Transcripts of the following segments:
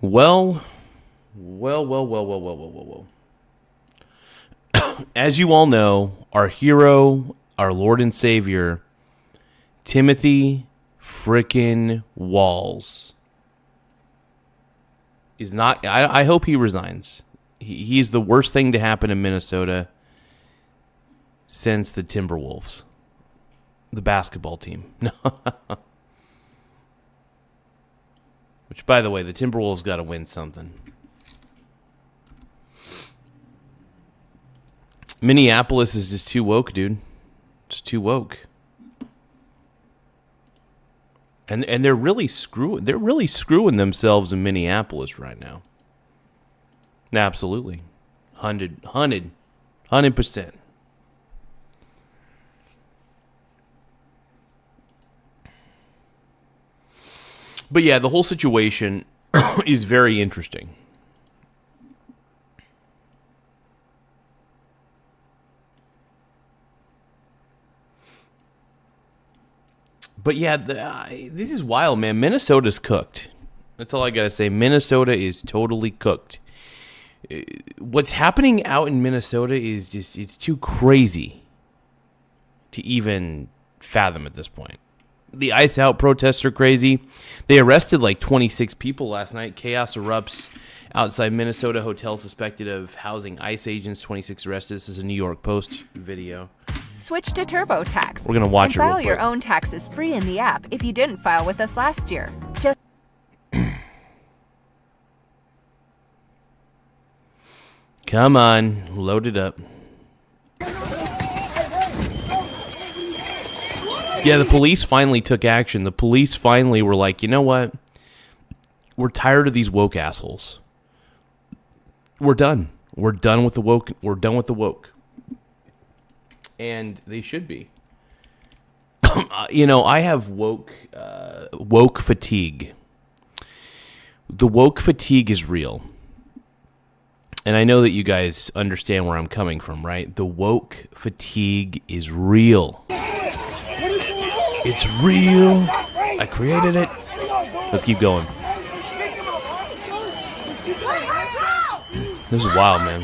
Well. As you all know, our hero, our Lord and Savior, Timothy frickin' Walz, is not. I hope he resigns. He's the worst thing to happen in Minnesota since the Timberwolves, the basketball team. Which, by the way, the Timberwolves got to win something. Minneapolis is just too woke, dude. It's too woke. And they're really screwing themselves in Minneapolis right now. Absolutely. 100%. But yeah, the whole situation is very interesting. But yeah, this is wild, man. Minnesota's cooked. That's all I gotta say. Minnesota is totally cooked. What's happening out in Minnesota is just, it's too crazy to even fathom at this point. The Ice Out protests are crazy. They arrested like 26 people last night. Chaos erupts outside Minnesota hotel suspected of housing ICE agents. 26 arrested. This is a New York Post video. Switch to TurboTax. We're going to watch and it real file quick. your own taxes free in the app if you didn't file with us last year. Just Come on, load it up. Yeah, the police finally took action. The police finally were like, you know what? We're tired of these woke assholes. We're done. We're done with the woke. We're done with the woke. And they should be. You know, I have woke fatigue. The woke fatigue is real. And I know that you guys understand where I'm coming from, right? The woke fatigue is real. It's real. I created it. Let's keep going. This is wild, man.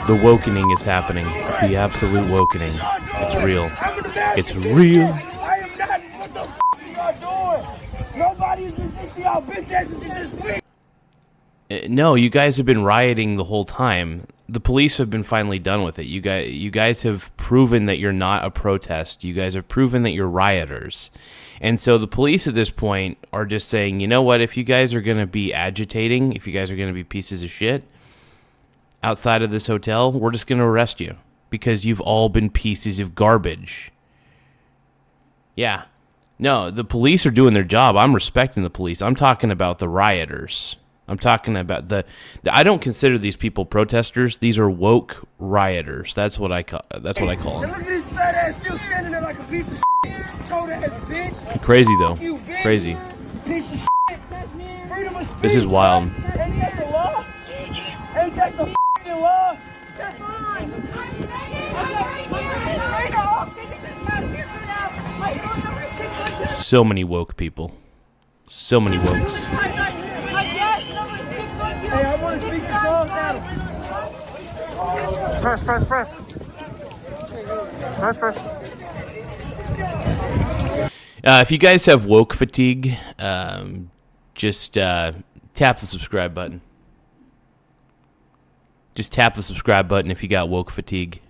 The wokening is happening. The absolute wokening. It's real. It's real. I am not. What the y'all doing? Nobody is resisting y'all bitch asses. It's just weak. No, you guys have been rioting the whole time. The police have been finally done with it. You guys have proven that you're not a protest. You guys have proven that you're rioters. And so the police at this point are just saying, you know what, if you guys are going to be agitating, if you guys are going to be pieces of shit outside of this hotel, we're just going to arrest you because you've all been pieces of garbage. Yeah. No, the police are doing their job. I'm respecting the police. I'm talking about the rioters. I'm talking about I don't consider these people protesters. These are woke rioters. That's what I call them. And look at this fat ass still standing there like a piece of shit. Told ass bitch. Crazy though. You, bitch. Crazy. Piece of shit. Freedom of speech. This is wild. Ain't that the law? Ain't that the f***ing law? So many woke people. So many wokes. Hey, I want to speak to Charles Adam. Press. If you guys have woke fatigue, just tap the subscribe button. Just tap the subscribe button if you got woke fatigue.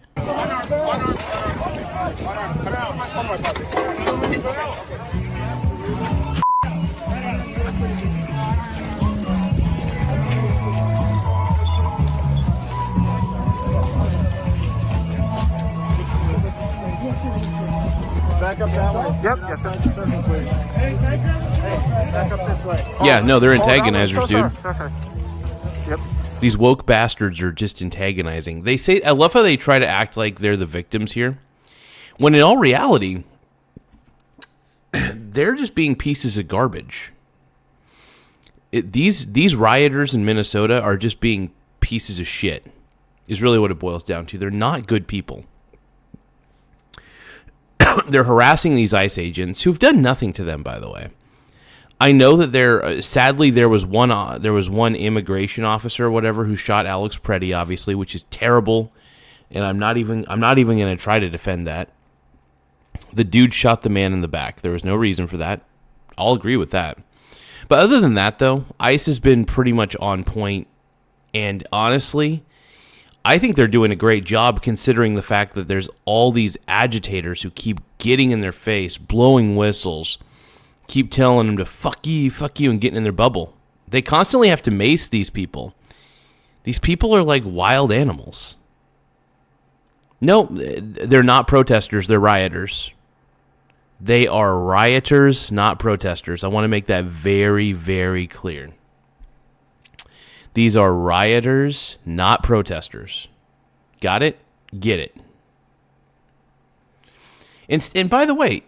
Back up that way. Yep, yes, sir. Circle, please. Hey, back up this way. Yeah, no, they're antagonizers, dude. Yep. These woke bastards are just antagonizing. They say, I love how they try to act like they're the victims here, when in all reality, they're just being pieces of garbage. These rioters in Minnesota are just being pieces of shit, is really what it boils down to. They're not good people. They're harassing these ICE agents who've done nothing to them, by the way. I know that sadly there was one immigration officer or whatever who shot Alex Pretti, obviously, which is terrible, and I'm not even going to try to defend that. The dude shot the man in the back. There was no reason for that. I'll agree with that. But other than that, though, ICE has been pretty much on point, and honestly, I think they're doing a great job considering the fact that there's all these agitators who keep getting in their face, blowing whistles, keep telling them to fuck you, and getting in their bubble. They constantly have to mace these people. These people are like wild animals. No, they're not protesters, they're rioters. They are rioters, not protesters. I want to make that very, very clear. These are rioters, not protesters. Got it? Get it. And by the way,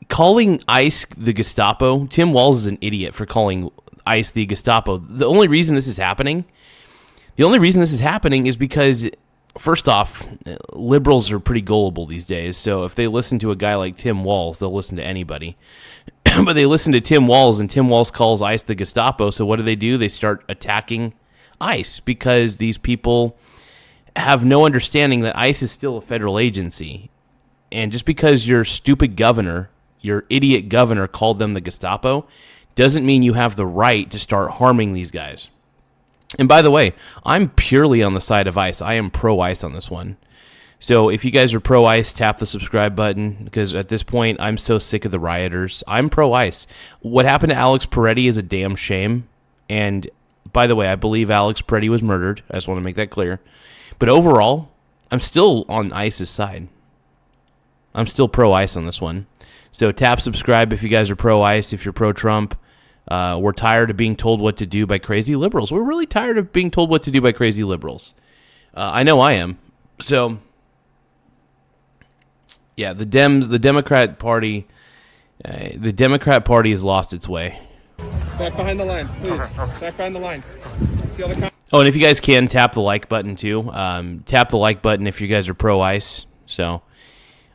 calling ICE the Gestapo, Tim Walz is an idiot for calling ICE the Gestapo. The only reason this is happening is because, first off, liberals are pretty gullible these days. So if they listen to a guy like Tim Walz, they'll listen to anybody. But they listen to Tim Walz, and Tim Walz calls ICE the Gestapo. So what do? They start attacking ICE because these people have no understanding that ICE is still a federal agency. And just because your stupid governor, your idiot governor, called them the Gestapo doesn't mean you have the right to start harming these guys. And by the way, I'm purely on the side of ICE. I am pro-ICE on this one. So if you guys are pro-ICE, tap the subscribe button, because at this point, I'm so sick of the rioters. I'm pro-ICE. What happened to Alex Pretti is a damn shame. And by the way, I believe Alex Pretti was murdered. I just want to make that clear. But overall, I'm still on ICE's side. I'm still pro-ICE on this one. So tap subscribe if you guys are pro-ICE, if you're pro-Trump. We're tired of being told what to do by crazy liberals. We're really tired of being told what to do by crazy liberals. I know I am. So, yeah, the Democrat Party has lost its way. Back behind the line, please. Back behind the line. See all the Oh, and if you guys can, tap the like button too. Tap the like button if you guys are pro-ICE. So,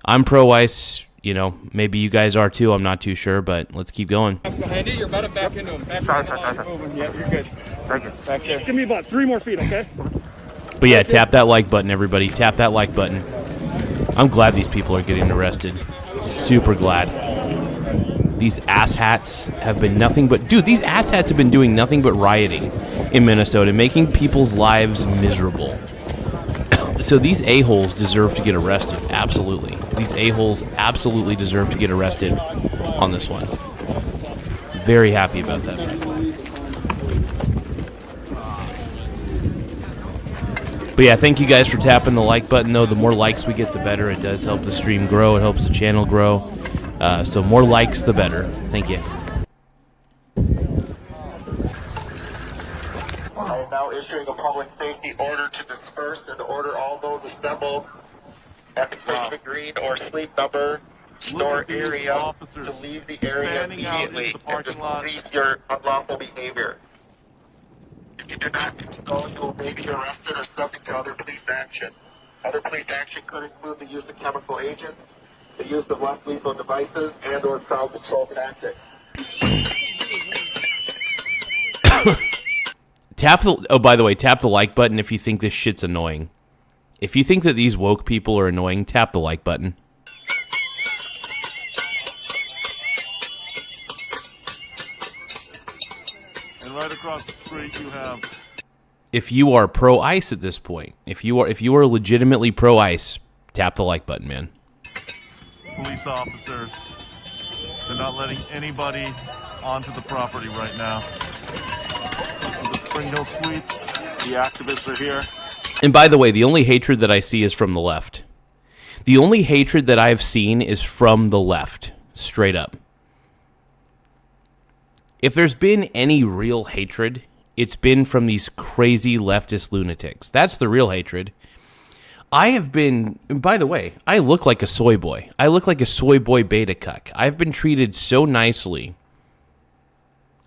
I'm pro-ICE. You know, maybe you guys are too. I'm not too sure, but let's keep going. Behind you, you're about to back into him. Back behind the line. Moving. Yeah, you're good. Thank you. Back there. Give me about 3 more feet, okay? But yeah, tap that like button, everybody. Tap that like button. I'm glad these people are getting arrested. Super glad. These asshats have been nothing but... Dude, these asshats have been doing nothing but rioting in Minnesota, making people's lives miserable. So these a-holes deserve to get arrested. Absolutely. These a-holes absolutely deserve to get arrested on this one. Very happy about that. But yeah, thank you guys for tapping the like button, though. The more likes we get, the better. It does help the stream grow. It helps the channel grow. So more likes, the better. Thank you. I am now issuing a public safety order to disperse and order all those assembled at the Christopher Green or Sleep Number store area to leave the area immediately and just cease your unlawful behavior. If you do not do so, you will may be arrested or subject to other police action. Other police action could include the use of chemical agents, the use of less lethal devices, and or crowd control tactics. By the way, tap the like button if you think this shit's annoying. If you think that these woke people are annoying, tap the like button. And right across the street you have... If you are pro-ICE at this point, if you are legitimately pro-ICE, tap the like button, man. Police officers, they're not letting anybody onto the property right now. The Spring Hill Suites, the activists are here. And by the way, the only hatred that I see is from the left. The only hatred that I've seen is from the left, straight up. If there's been any real hatred, it's been from these crazy leftist lunatics. That's the real hatred. I have been, by the way, I look like a soy boy. I look like a soy boy beta cuck. I've been treated so nicely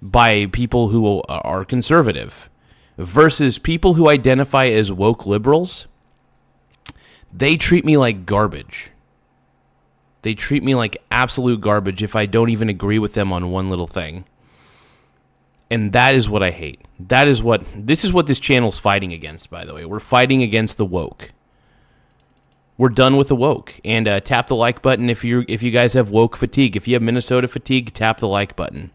by people who are conservative versus people who identify as woke liberals. They treat me like garbage. They treat me like absolute garbage if I don't even agree with them on one little thing. And that is what I hate. This is what this channel's fighting against, by the way. We're fighting against the woke. We're done with the woke. And tap the like button if you guys have woke fatigue. If you have Minnesota fatigue, tap the like button.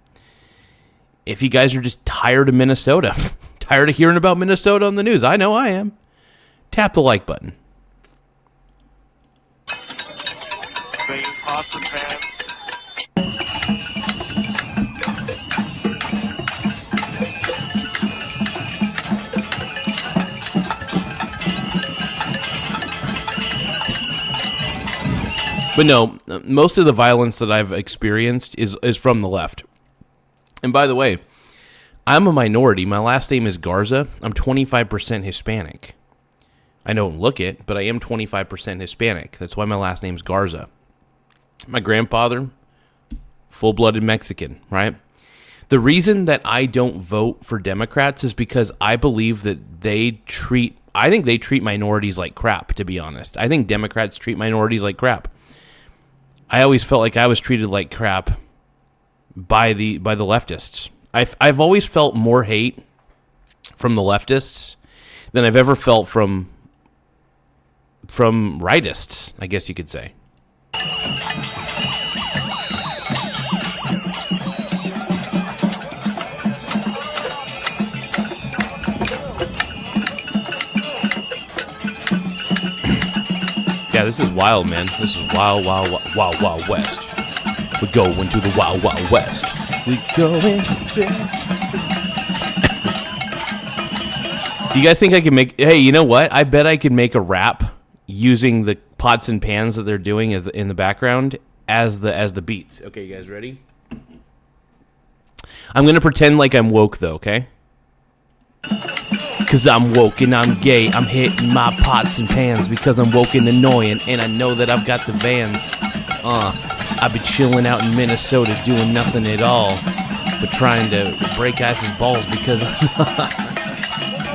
If you guys are just tired of Minnesota, tired of hearing about Minnesota on the news, I know I am, tap the like button. Pots and pans. But no, most of the violence that I've experienced is from the left. And by the way, I'm a minority. My last name is Garza. I'm 25% Hispanic. I don't look it, but I am 25% Hispanic. That's why my last name's Garza. My grandfather, full-blooded Mexican, right? The reason that I don't vote for Democrats is because I believe that I think they treat minorities like crap, to be honest. I think Democrats treat minorities like crap. I always felt like I was treated like crap by the leftists. I've always felt more hate from the leftists than I've ever felt from rightists, I guess you could say. Yeah, this is wild, man. This is wild, wild, wild, wild, wild west. We're going to the wild, wild west. We going. Do you guys think I can make? Hey, you know what? I bet I could make a rap using the pots and pans that they're doing in the background as the beats. Okay, you guys ready? I'm gonna pretend like I'm woke though. Okay. Cause I'm woke and I'm gay. I'm hitting my pots and pans because I'm woke and annoying, and I know that I've got the vans. I've been chilling out in Minnesota doing nothing at all, but trying to break ass's balls because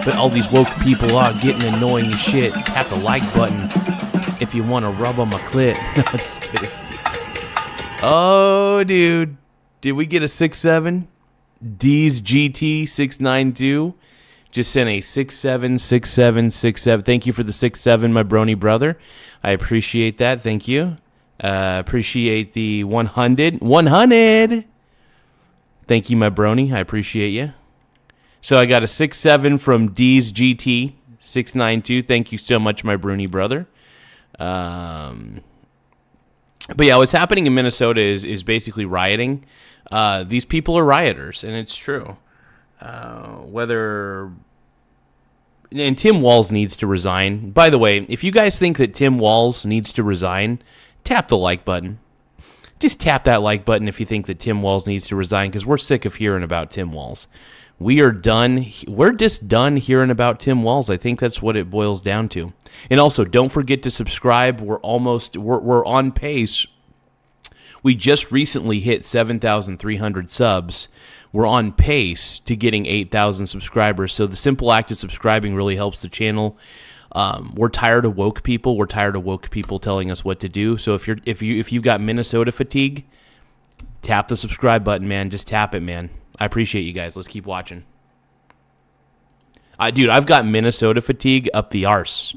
but all these woke people are getting annoying as shit. Tap the like button if you want to rub on my clit. Just kidding. Oh, dude. Did we get a 6-7? D's GT 692. Just sent a 676767. Thank you for the 6-7, my brony brother. I appreciate that. Thank you. Appreciate the 100. 100. Thank you, my brony. I appreciate you. So I got a 6-7 from D's GT 692. Thank you so much, my brony brother. But yeah, what's happening in Minnesota is basically rioting. These people are rioters, and it's true. And Tim Walz needs to resign. By the way, if you guys think that Tim Walz needs to resign, tap the like button. Just tap that like button if you think that Tim Walz needs to resign, because we're sick of hearing about Tim Walz. We are done. We're just done hearing about Tim Walz. I think that's what it boils down to. And also, don't forget to subscribe. We're on pace. We just recently hit 7,300 subs. We're on pace to getting 8,000 subscribers. So the simple act of subscribing really helps the channel. We're tired of woke people. We're tired of woke people telling us what to do. So if you got Minnesota fatigue, tap the subscribe button, man. Just tap it, man. I appreciate you guys. Let's keep watching. Dude, I've got Minnesota fatigue up the arse.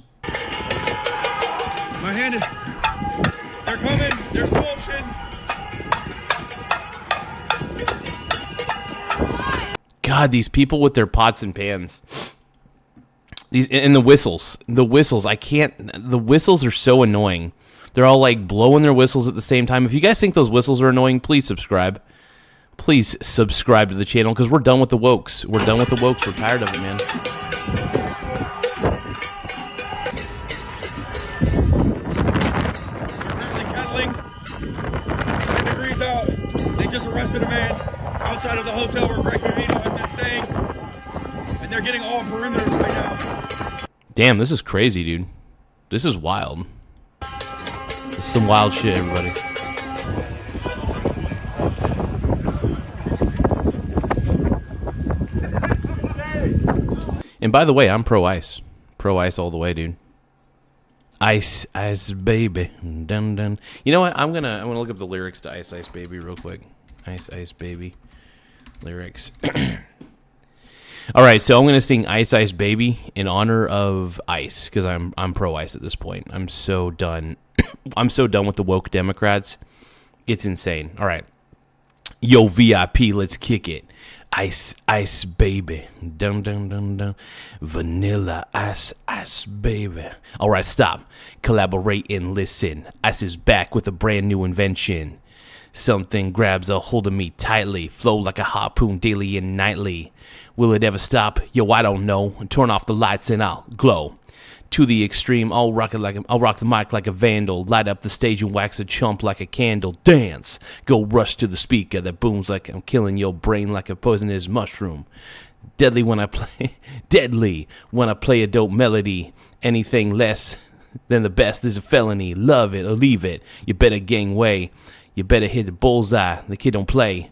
My hand is... They're coming. They're smoking. God, these people with their pots and pans. And the whistles. The whistles. The whistles are so annoying. They're all like blowing their whistles at the same time. If you guys think those whistles are annoying, please subscribe. Please subscribe to the channel, because we're done with the wokes. We're done with the wokes. We're tired of it, man. Currently cuddling. 10 degrees out. They just arrested a man outside of the hotel where Greg Vivino has been staying. And they're getting all perimeter right now. Damn, this is crazy, dude. This is wild. This is some wild shit, everybody. And by the way, I'm pro-ice. Pro-ice all the way, dude. Ice Ice Baby. Dun dun. You know what? I'm gonna look up the lyrics to Ice Ice Baby real quick. Ice Ice Baby lyrics. All right, so I'm gonna sing Ice Ice Baby in honor of Ice because I'm pro Ice at this point. I'm so done. I'm so done with the woke Democrats. It's insane. All right, yo VIP, let's kick it. Ice Ice Baby, dun dun dun dun. Vanilla Ice Ice Baby. All right, stop. Collaborate and listen. Ice is back with a brand new invention. Something grabs a hold of me tightly, flow like a harpoon daily and nightly. Will it ever stop? Yo, I don't know. Turn off the lights and I'll glow. To the extreme, I'll rock the mic like a vandal. Light up the stage and wax a chump like a candle. Dance, go rush to the speaker that booms like I'm killing your brain like a poisonous mushroom. Deadly when I play a dope melody. Anything less than the best is a felony. Love it or leave it. You better gang way. You better hit the bullseye. The kid don't play.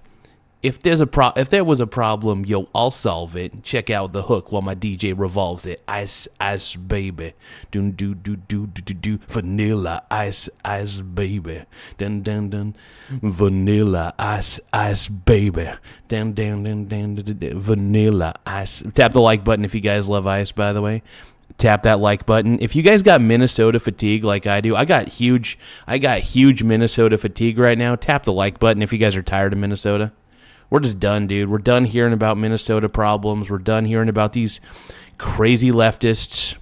If there was a problem, yo, I'll solve it. Check out the hook while my DJ revolves it. Ice Ice Baby, do do do do do do do. Vanilla Ice Ice Baby, dun dun dun. Vanilla Ice Ice Baby, dun dun dun dun dun dun. Vanilla Ice. Tap the like button if you guys love Ice. By the way. Tap that like button. If you guys got Minnesota fatigue like I do, I got huge Minnesota fatigue right now. Tap the like button if you guys are tired of Minnesota. We're just done, dude. We're done hearing about Minnesota problems. We're done hearing about these crazy leftists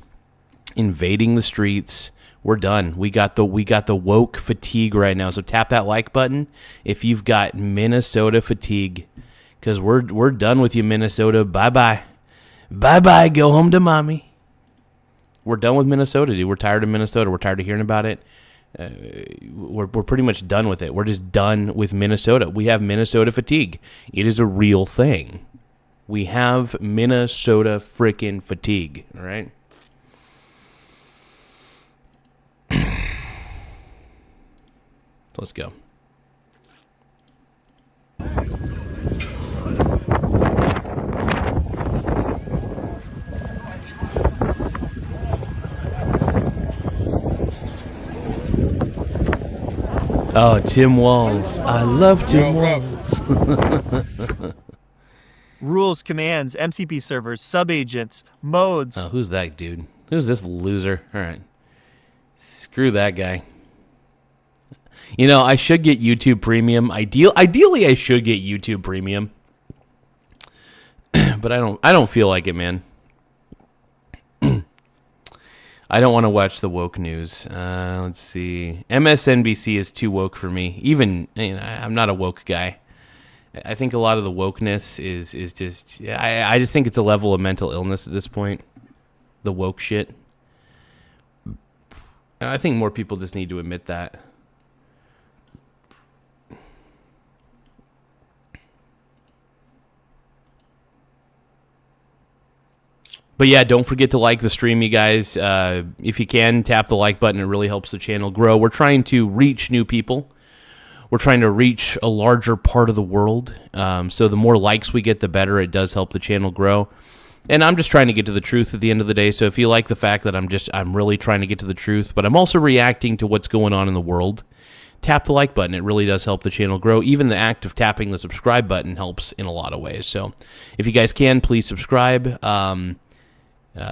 invading the streets. We're done. We got the woke fatigue right now. So tap that like button if you've got Minnesota fatigue, because we're done with you, Minnesota. Bye bye. Go home to mommy. We're done with Minnesota, dude. We're tired of Minnesota. We're tired of hearing about it. We're pretty much done with it. We're just done with Minnesota. We have Minnesota fatigue. It is a real thing. We have Minnesota freaking fatigue. All right. Let's go. Oh, Tim Walz. I love Tim Walz. Rules, commands, MCP servers, subagents, modes. Oh, who's that dude? Who's this loser? All right. Screw that guy. You know, I should get YouTube Premium. Ideally, I should get YouTube Premium. But I don't feel like it, man. I don't want to watch the woke news. Let's see. MSNBC is too woke for me. Even, I'm not a woke guy. I think a lot of the wokeness is just... I just think it's a level of mental illness at this point. The woke shit. I think more people just need to admit that. But yeah, don't forget to like the stream, you guys. If you can, tap the like button. It really helps the channel grow. We're trying to reach new people. We're trying to reach a larger part of the world. So the more likes we get, the better. It does help the channel grow. And I'm just trying to get to the truth at the end of the day. So if you like the fact that I'm really trying to get to the truth, but I'm also reacting to what's going on in the world, tap the like button. It really does help the channel grow. Even the act of tapping the subscribe button helps in a lot of ways. So if you guys can, please subscribe.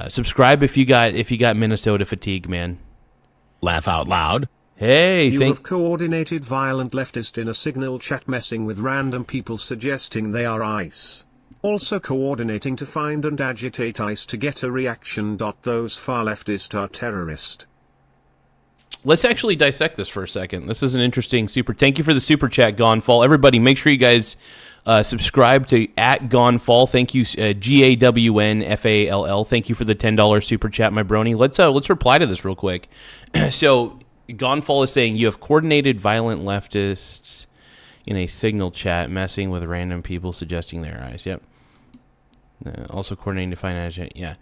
Subscribe if you got Minnesota fatigue, man. Laugh out loud. Hey, you have coordinated violent leftist in a signal chat messing with random people suggesting they are ICE. Also coordinating to find and agitate ICE to get a reaction. Those far leftist are terrorist. Let's actually dissect this for a second. This is an interesting super. Thank you for the super chat, Gonfall. Everybody, make sure you guys subscribe to @Gonfall. Thank you, GAWNFALL. Thank you for the $10 super chat, my brony. Let's reply to this real quick. So Gonfall is saying you have coordinated violent leftists in a signal chat messing with random people suggesting their eyes. Yep. Also coordinating to find agent. Yeah.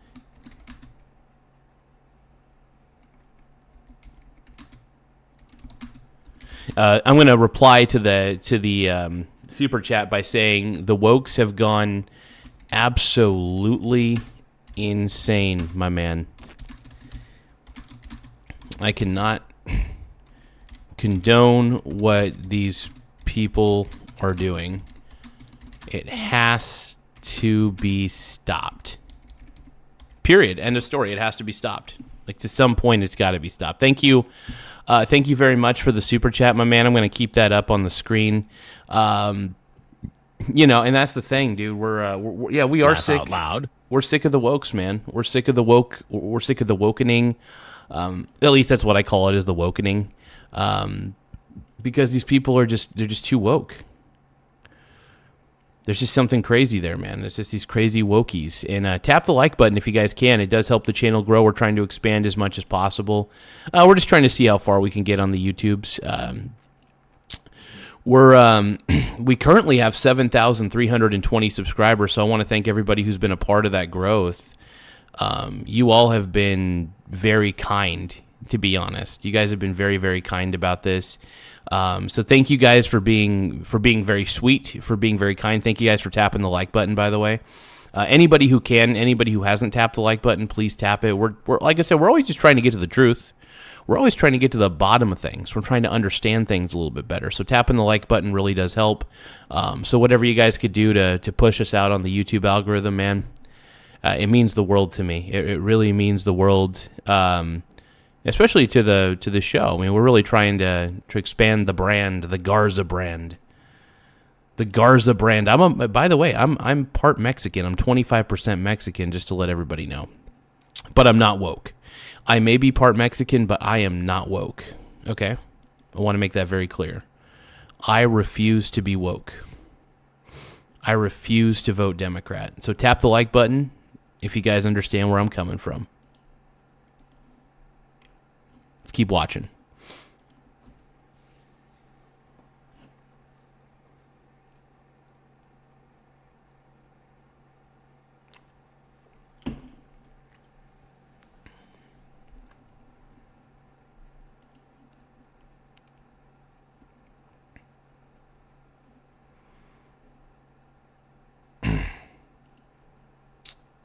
I'm going to reply to the super chat by saying the wokes have gone absolutely insane, my man. I cannot condone what these people are doing. It has to be stopped. Period. End of story. It has to be stopped. Like, to some point, it's got to be stopped. Thank you. Thank you very much for the super chat, my man. I'm going to keep that up on the screen. You know, and that's the thing, dude. We are sick. Out loud. We're sick of the wokes, man. We're sick of the woke. We're sick of the wokening. At least that's what I call it, is the wokening. Because these people they're just too woke. There's just something crazy there, man. It's just these crazy wokies. And tap the like button if you guys can. It does help the channel grow. We're trying to expand as much as possible. We're just trying to see how far we can get on the YouTubes. We currently have 7,320 subscribers, so I want to thank everybody who's been a part of that growth. You all have been very kind, to be honest. You guys have been very, very kind about this. So thank you guys for being very sweet, for being very kind. Thank you guys for tapping the like button, by the way. Anybody who hasn't tapped the like button, please tap it. We're like I said, we're always just trying to get to the truth. We're always trying to get to the bottom of things. We're trying to understand things a little bit better. So tapping the like button really does help. So whatever you guys could do to push us out on the YouTube algorithm, man, it means the world to me. It really means the world, especially to the show. I mean, we're really trying to expand the brand, the Garza brand. The Garza brand. By the way, I'm part Mexican. I'm 25% Mexican, just to let everybody know. But I'm not woke. I may be part Mexican, but I am not woke. Okay? I want to make that very clear. I refuse to be woke. I refuse to vote Democrat. So tap the like button if you guys understand where I'm coming from. Let's keep watching.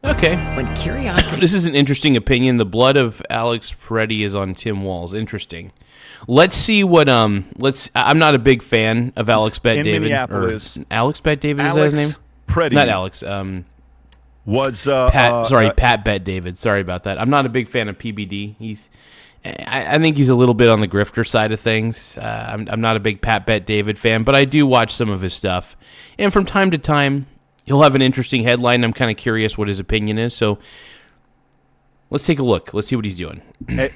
Okay. When curiosity... This is an interesting opinion. The blood of Alex Pretti is on Tim Walz. Interesting. Let's see what I'm not a big fan of Alex Bet David. Minneapolis. Alex Bet David, is that his name? Pretti. Not Alex. Was Pat Bet David. Sorry about that. I'm not a big fan of PBD. I think he's a little bit on the grifter side of things. I'm not a big Pat Bet David fan, but I do watch some of his stuff. And from time to time, he'll have an interesting headline. I'm kind of curious what his opinion is. So let's take a look. Let's see what he's doing.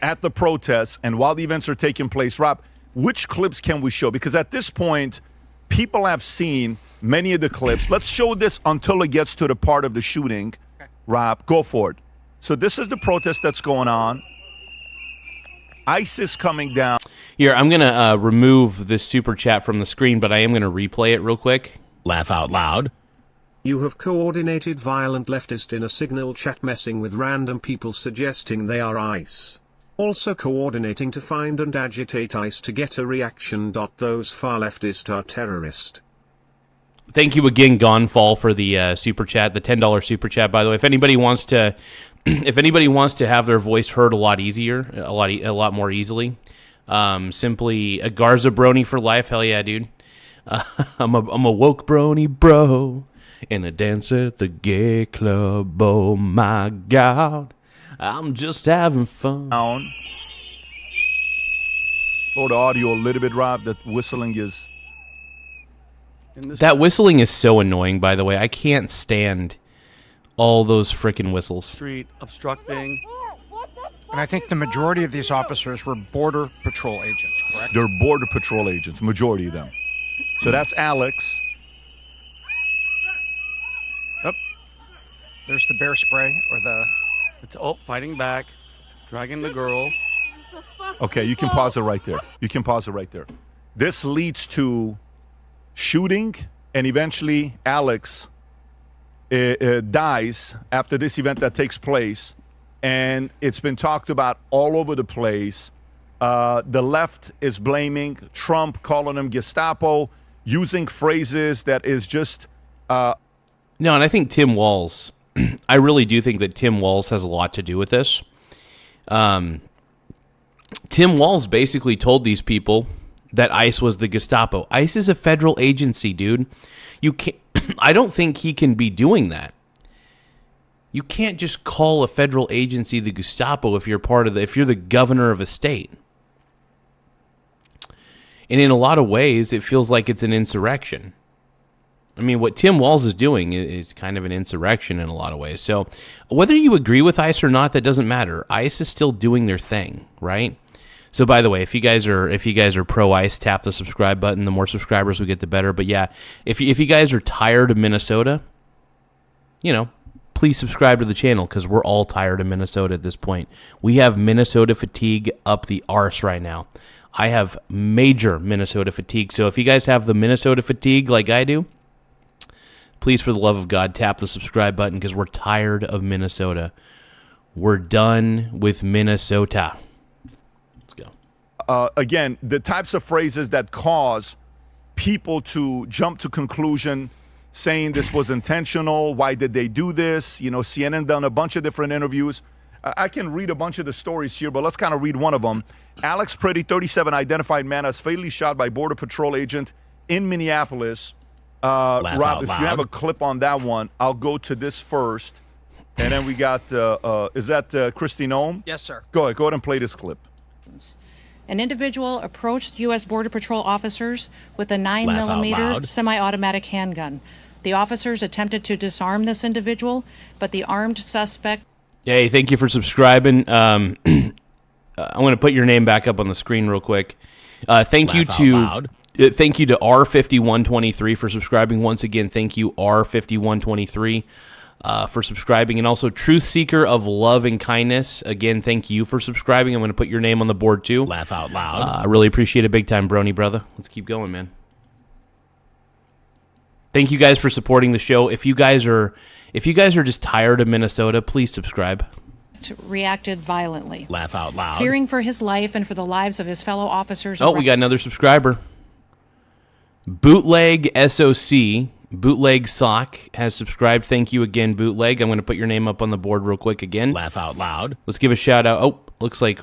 At the protests and while the events are taking place, Rob, which clips can we show? Because at this point, people have seen many of the clips. Let's show this until it gets to the part of the shooting. Rob, go for it. So this is the protest that's going on. ISIS coming down. Here, I'm going to remove this super chat from the screen, but I am going to replay it real quick. Laugh out loud. You have coordinated violent leftist in a signal chat messing with random people suggesting they are ICE. Also coordinating to find and agitate ICE to get a reaction. Those far leftist are terrorist. Thank you again, Gonfall, for the super chat, the $10 super chat. By the way, if anybody wants to have their voice heard a lot easier, a lot more easily, simply a Garza brony for life. Hell yeah, dude. I'm a woke brony bro. And a dance at the gay club, oh my God, I'm just having fun. Lower the audio a little bit, Rob. That whistling is... That whistling is so annoying, by the way. I can't stand all those frickin' whistles. Street obstructing. And I think the majority of these officers were Border Patrol agents, correct? They're Border Patrol agents, majority of them. So that's Alex. There's the bear spray or the... fighting back, dragging the girl. Okay, you can pause it right there. This leads to shooting, and eventually Alex dies after this event that takes place. And it's been talked about all over the place. The left is blaming Trump, calling him Gestapo, using phrases that is just... No, and I think Tim Walz... I really do think that Tim Walz has a lot to do with this. Tim Walz basically told these people that ICE was the Gestapo. ICE is a federal agency, dude. You can't. I don't think he can be doing that. You can't just call a federal agency the Gestapo if you're if you're the governor of a state. And in a lot of ways, it feels like it's an insurrection. I mean, what Tim Walz is doing is kind of an insurrection in a lot of ways. So whether you agree with ICE or not, that doesn't matter. ICE is still doing their thing, right? So by the way, if you guys are pro ICE, tap the subscribe button. The more subscribers we get, the better. But yeah, if you guys are tired of Minnesota, please subscribe to the channel, because we're all tired of Minnesota at this point. We have Minnesota fatigue up the arse right now. I have major Minnesota fatigue. So if you guys have the Minnesota fatigue like I do, please, for the love of God, tap the subscribe button, because we're tired of Minnesota. We're done with Minnesota. Let's go. Again, the types of phrases that cause people to jump to conclusion saying this was intentional. Why did they do this? CNN done a bunch of different interviews. I can read a bunch of the stories here, but let's kind of read one of them. Alex Pretti, 37, identified man as fatally shot by Border Patrol agent in Minneapolis. Rob, if you have a clip on that one, I'll go to this first. And then we got, is that Christy Noem? Yes, sir. Go ahead and play this clip. An individual approached U.S. Border Patrol officers with a 9mm semi-automatic handgun. The officers attempted to disarm this individual, but the armed suspect... Hey, thank you for subscribing. I'm going to put your name back up on the screen real quick. Thank you to R5123 for subscribing. Once again, thank you, R5123, for subscribing. And also, Truth Seeker of Love and Kindness. Again, thank you for subscribing. I'm going to put your name on the board, too. Laugh out loud. I really appreciate it big time, Brony, brother. Let's keep going, man. Thank you guys for supporting the show. If you guys are just tired of Minnesota, please subscribe. Reacted violently. Laugh out loud. Fearing for his life and for the lives of his fellow officers. Oh, we got another subscriber. Bootleg SOC, Bootleg Sock, has subscribed. Thank you again, Bootleg. I'm going to put your name up on the board real quick again. Laugh out loud. Let's give a shout out. Oh, looks like...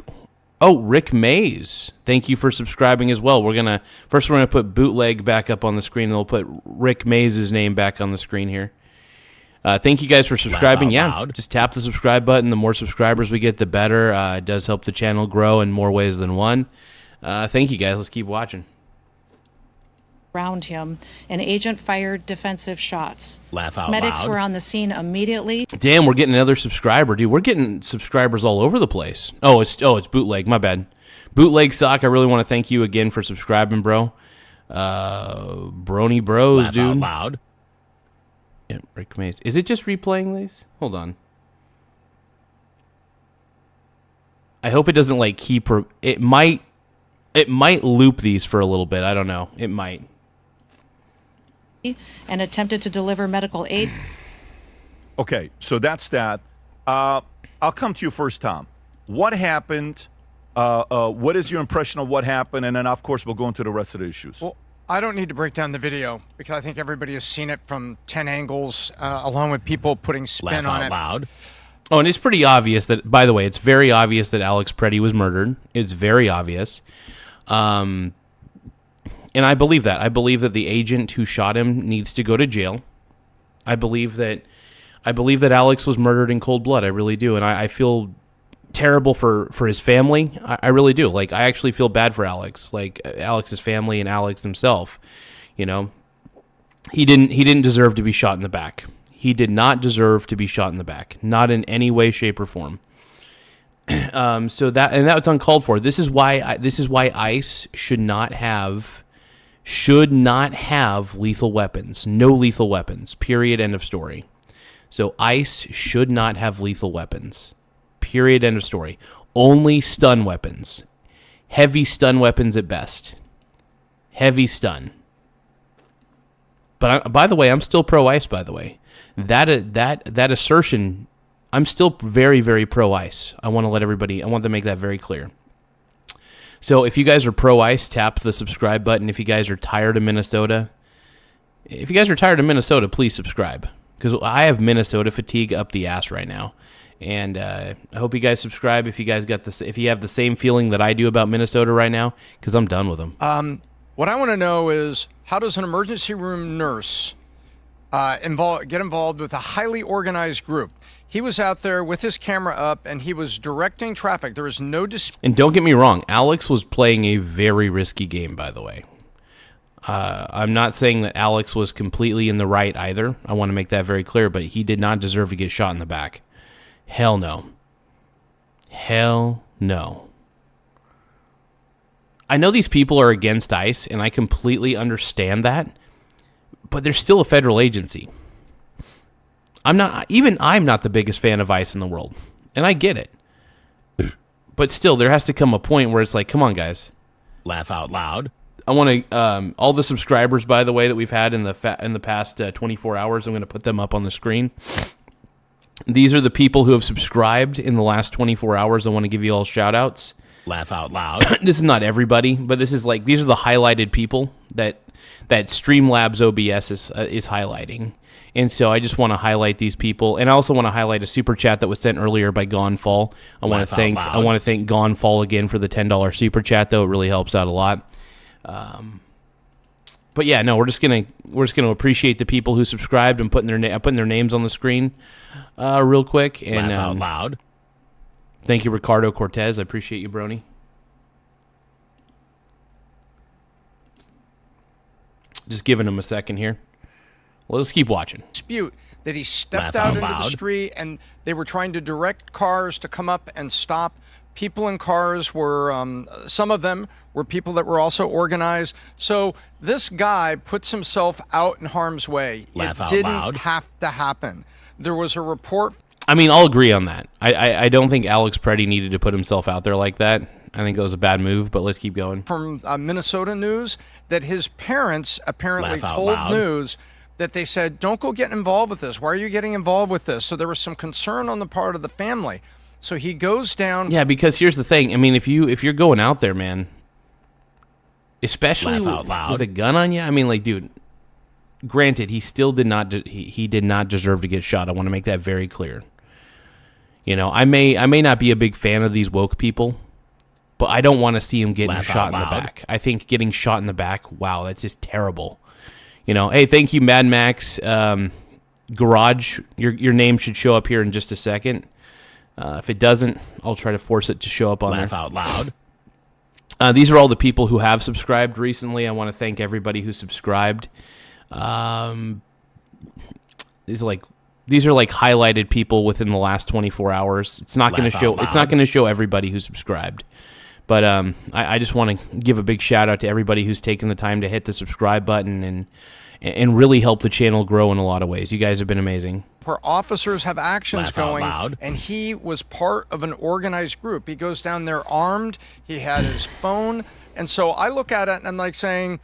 Oh, Rick Mays. Thank you for subscribing as well. We're going to put Bootleg back up on the screen, and we'll put Rick Mays' name back on the screen here. Thank you guys for subscribing. Yeah, just tap the subscribe button. The more subscribers we get, the better. It does help the channel grow in more ways than one. Thank you guys. Let's keep watching. Around him, an agent fired defensive shots. Laugh out Medics loud. were on the scene immediately. Damn, we're getting another subscriber, dude. We're getting subscribers all over the place. Oh, it's Bootleg. My bad. Bootleg Sock, I really want to thank you again for subscribing, bro. Brony Bros, Laugh dude. out loud. Yeah, Rick Mays. Is it just replaying these? Hold on. I hope it doesn't keep. It might loop these for a little bit. I don't know. It might. And attempted to deliver medical aid. Okay, so that's that. I'll come to you first, Tom. What happened? What is your impression of what happened? And then, of course, we'll go into the rest of the issues. Well, I don't need to break down the video because I think everybody has seen it from 10 angles, along with people putting spin on it. Loud. Oh, and it's pretty obvious that, by the way, it's very obvious that Alex Pretti was murdered. It's very obvious. And I believe that. I believe that the agent who shot him needs to go to jail. I believe that Alex was murdered in cold blood. I really do. And I feel terrible for his family. I really do. I actually feel bad for Alex, Alex's family and Alex himself. He didn't deserve to be shot in the back. He did not deserve to be shot in the back. Not in any way, shape, or form. So that was uncalled for. This is why ICE should not have lethal weapons. No lethal weapons. Period. End of story. So ICE should not have lethal weapons. Period. End of story. Only stun weapons. Heavy stun weapons at best. Heavy stun. But by the way, I'm still pro ICE. By the way, that assertion. I'm still very, very pro-ICE. I want to make that very clear. So if you guys are pro-ICE, tap the subscribe button. If you guys are tired of Minnesota, please subscribe. Because I have Minnesota fatigue up the ass right now. And I hope you guys subscribe if you guys got this, if you have the same feeling that I do about Minnesota right now, because I'm done with them. What I want to know is, how does an emergency room nurse get involved with a highly organized group? He was out there with his camera up, and he was directing traffic. There was no dispute. And don't get me wrong, Alex was playing a very risky game, by the way. I'm not saying that Alex was completely in the right either. I want to make that very clear, but he did not deserve to get shot in the back. Hell no. Hell no. I know these people are against ICE, and I completely understand that, but they're still a federal agency. I'm not the biggest fan of ICE in the world, and I get it. But still, there has to come a point where it's like, come on, guys. Laugh out loud. I want to, all the subscribers, by the way, that we've had in the past 24 hours, I'm going to put them up on the screen. These are the people who have subscribed in the last 24 hours. I want to give you all shout-outs. Laugh out loud. This is not everybody, but these are the highlighted people that Streamlabs OBS is highlighting. And so I just want to highlight these people, and I also want to highlight a super chat that was sent earlier by Gonfall. I want to thank Gonfall again for the $10 super chat, though. It really helps out a lot. But yeah, no, we're just gonna appreciate the people who subscribed and putting their names on the screen real quick. And laugh out loud. Thank you, Ricardo Cortez. I appreciate you, Brony. Just giving him a second here. Well, let's keep watching. Dispute that he stepped out into the street, and they were trying to direct cars to come up and stop. People in cars were, some of them were people that were also organized. So this guy puts himself out in harm's way. It didn't have to happen. There was a report. I mean, I'll agree on that. I don't think Alex Pretti needed to put himself out there like that. I think that was a bad move, but let's keep going. From Minnesota News that his parents apparently told News that they said, don't go get involved with this. Why are you getting involved with this? So there was some concern on the part of the family. So he goes down. Yeah, because here's the thing. I mean, if you're going out there, man, especially with a gun on you, I mean, like, dude, granted, he still did not deserve to get shot. I want to make that very clear. You know, I may not be a big fan of these woke people, but I don't want to see him getting shot in the back. I think getting shot in the back, wow, that's just terrible. You know, hey, thank you, Mad Max Garage. Your name should show up here in just a second. If it doesn't, I'll try to force it to show up on there. Laugh out loud. These are all the people who have subscribed recently. I want to thank everybody who subscribed. These are like highlighted people within the last 24 hours. It's not going to show. It's not going to show everybody who subscribed. But I just want to give a big shout out to everybody who's taken the time to hit the subscribe button and really help the channel grow in a lot of ways. You guys have been amazing. Where officers have actions going, and he was part of an organized group. He goes down there armed. He had his phone. And so I look at it and I'm like saying,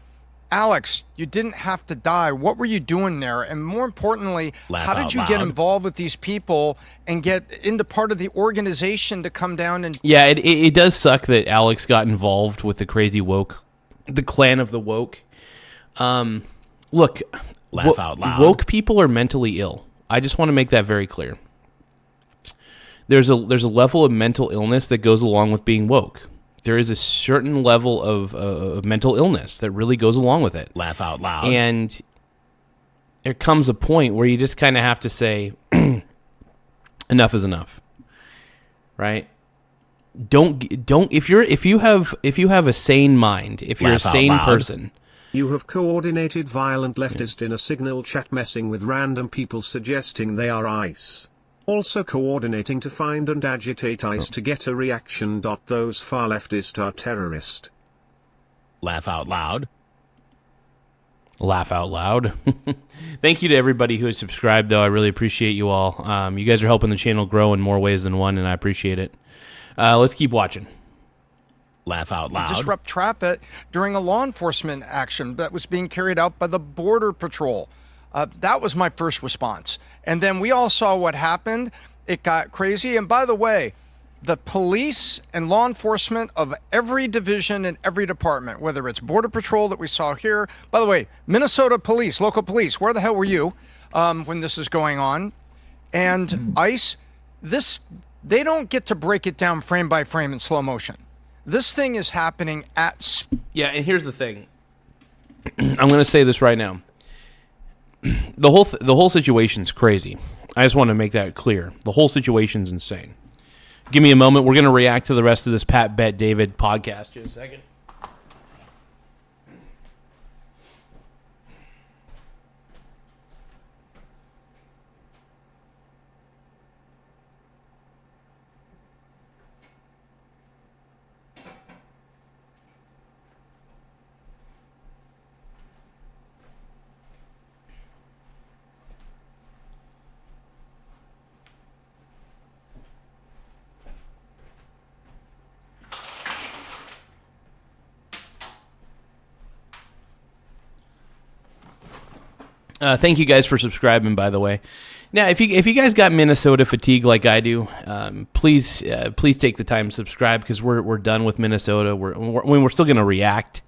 Alex, you didn't have to die. What were you doing there? And more importantly, how did you get involved with these people and get into part of the organization to come down and... Yeah, it does suck that Alex got involved with the crazy woke, the clan of the woke. Look, laugh out loud. Woke people are mentally ill. I just want to make that very clear. There's a level of mental illness that goes along with being woke. There is a certain level of mental illness that really goes along with it. Laugh out loud. And there comes a point where you just kind of have to say, enough is enough, right? Don't if you have a sane mind, if you're a sane person. You have coordinated violent leftist in a signal chat messing with random people suggesting they are ICE. Also coordinating to find and agitate ICE to get a reaction. Those far leftist are terrorist. Laugh out loud. Laugh out loud. Thank you to everybody who has subscribed, though. I really appreciate you all. You guys are helping the channel grow in more ways than one, and I appreciate it. Let's keep watching. Laugh out loud. Disrupt traffic during a law enforcement action that was being carried out by the Border Patrol. That was my first response. And then we all saw what happened. It got crazy. And by the way, the police and law enforcement of every division and every department, whether it's Border Patrol that we saw here, by the way, Minnesota police, local police, where the hell were you when this is going on? And ICE, they don't get to break it down frame by frame in slow motion. This thing is happening at speed. Yeah, and here's the thing. I'm going to say this right now. The whole situation's crazy. I just want to make that clear. The whole situation's insane. Give me a moment. We're going to react to the rest of this Pat Bet David podcast in a second. Thank you guys for subscribing, by the way. Now, if you guys got Minnesota fatigue like I do, please take the time to subscribe, because we're done with Minnesota. We're still going to react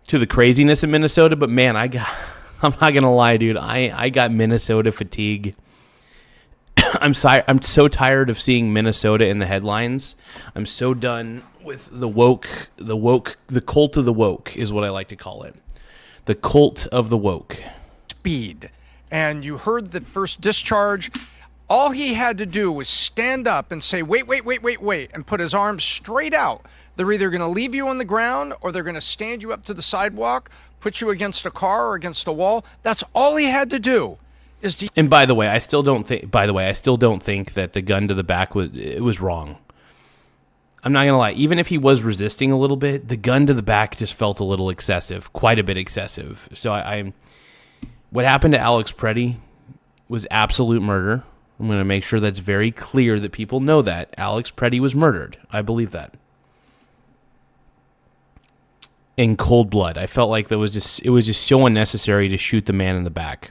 to the craziness in Minnesota, but man, I'm not going to lie, dude. I got Minnesota fatigue. I'm so tired of seeing Minnesota in the headlines. I'm so done with the cult of the woke is what I like to call it. The cult of the woke. Speed. And you heard the first discharge. All he had to do was stand up and say, wait, and put his arms straight out. They're either going to leave you on the ground or they're going to stand you up to the sidewalk, put you against a car or against a wall. That's all he had to do. And by the way, I still don't think that the gun to the back was wrong. I'm not going to lie. Even if he was resisting a little bit, the gun to the back just felt a little excessive, quite a bit excessive. So what happened to Alex Pretti was absolute murder. I'm going to make sure that's very clear that people know that. Alex Pretti was murdered. I believe that. In cold blood. I felt like it was just so unnecessary to shoot the man in the back.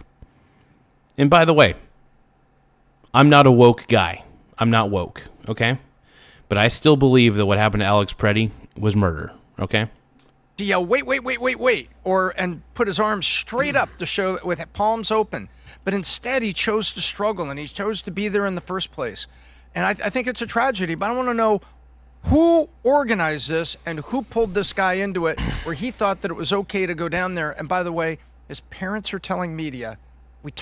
And by the way, I'm not a woke guy. I'm not woke, okay? But I still believe that what happened to Alex Pretti was murder, okay? To yell, wait, and put his arms straight up to show with palms open. But instead, he chose to struggle, and he chose to be there in the first place. And I think it's a tragedy, but I want to know who organized this and who pulled this guy into it, where he thought that it was okay to go down there. And by the way, his parents are telling media,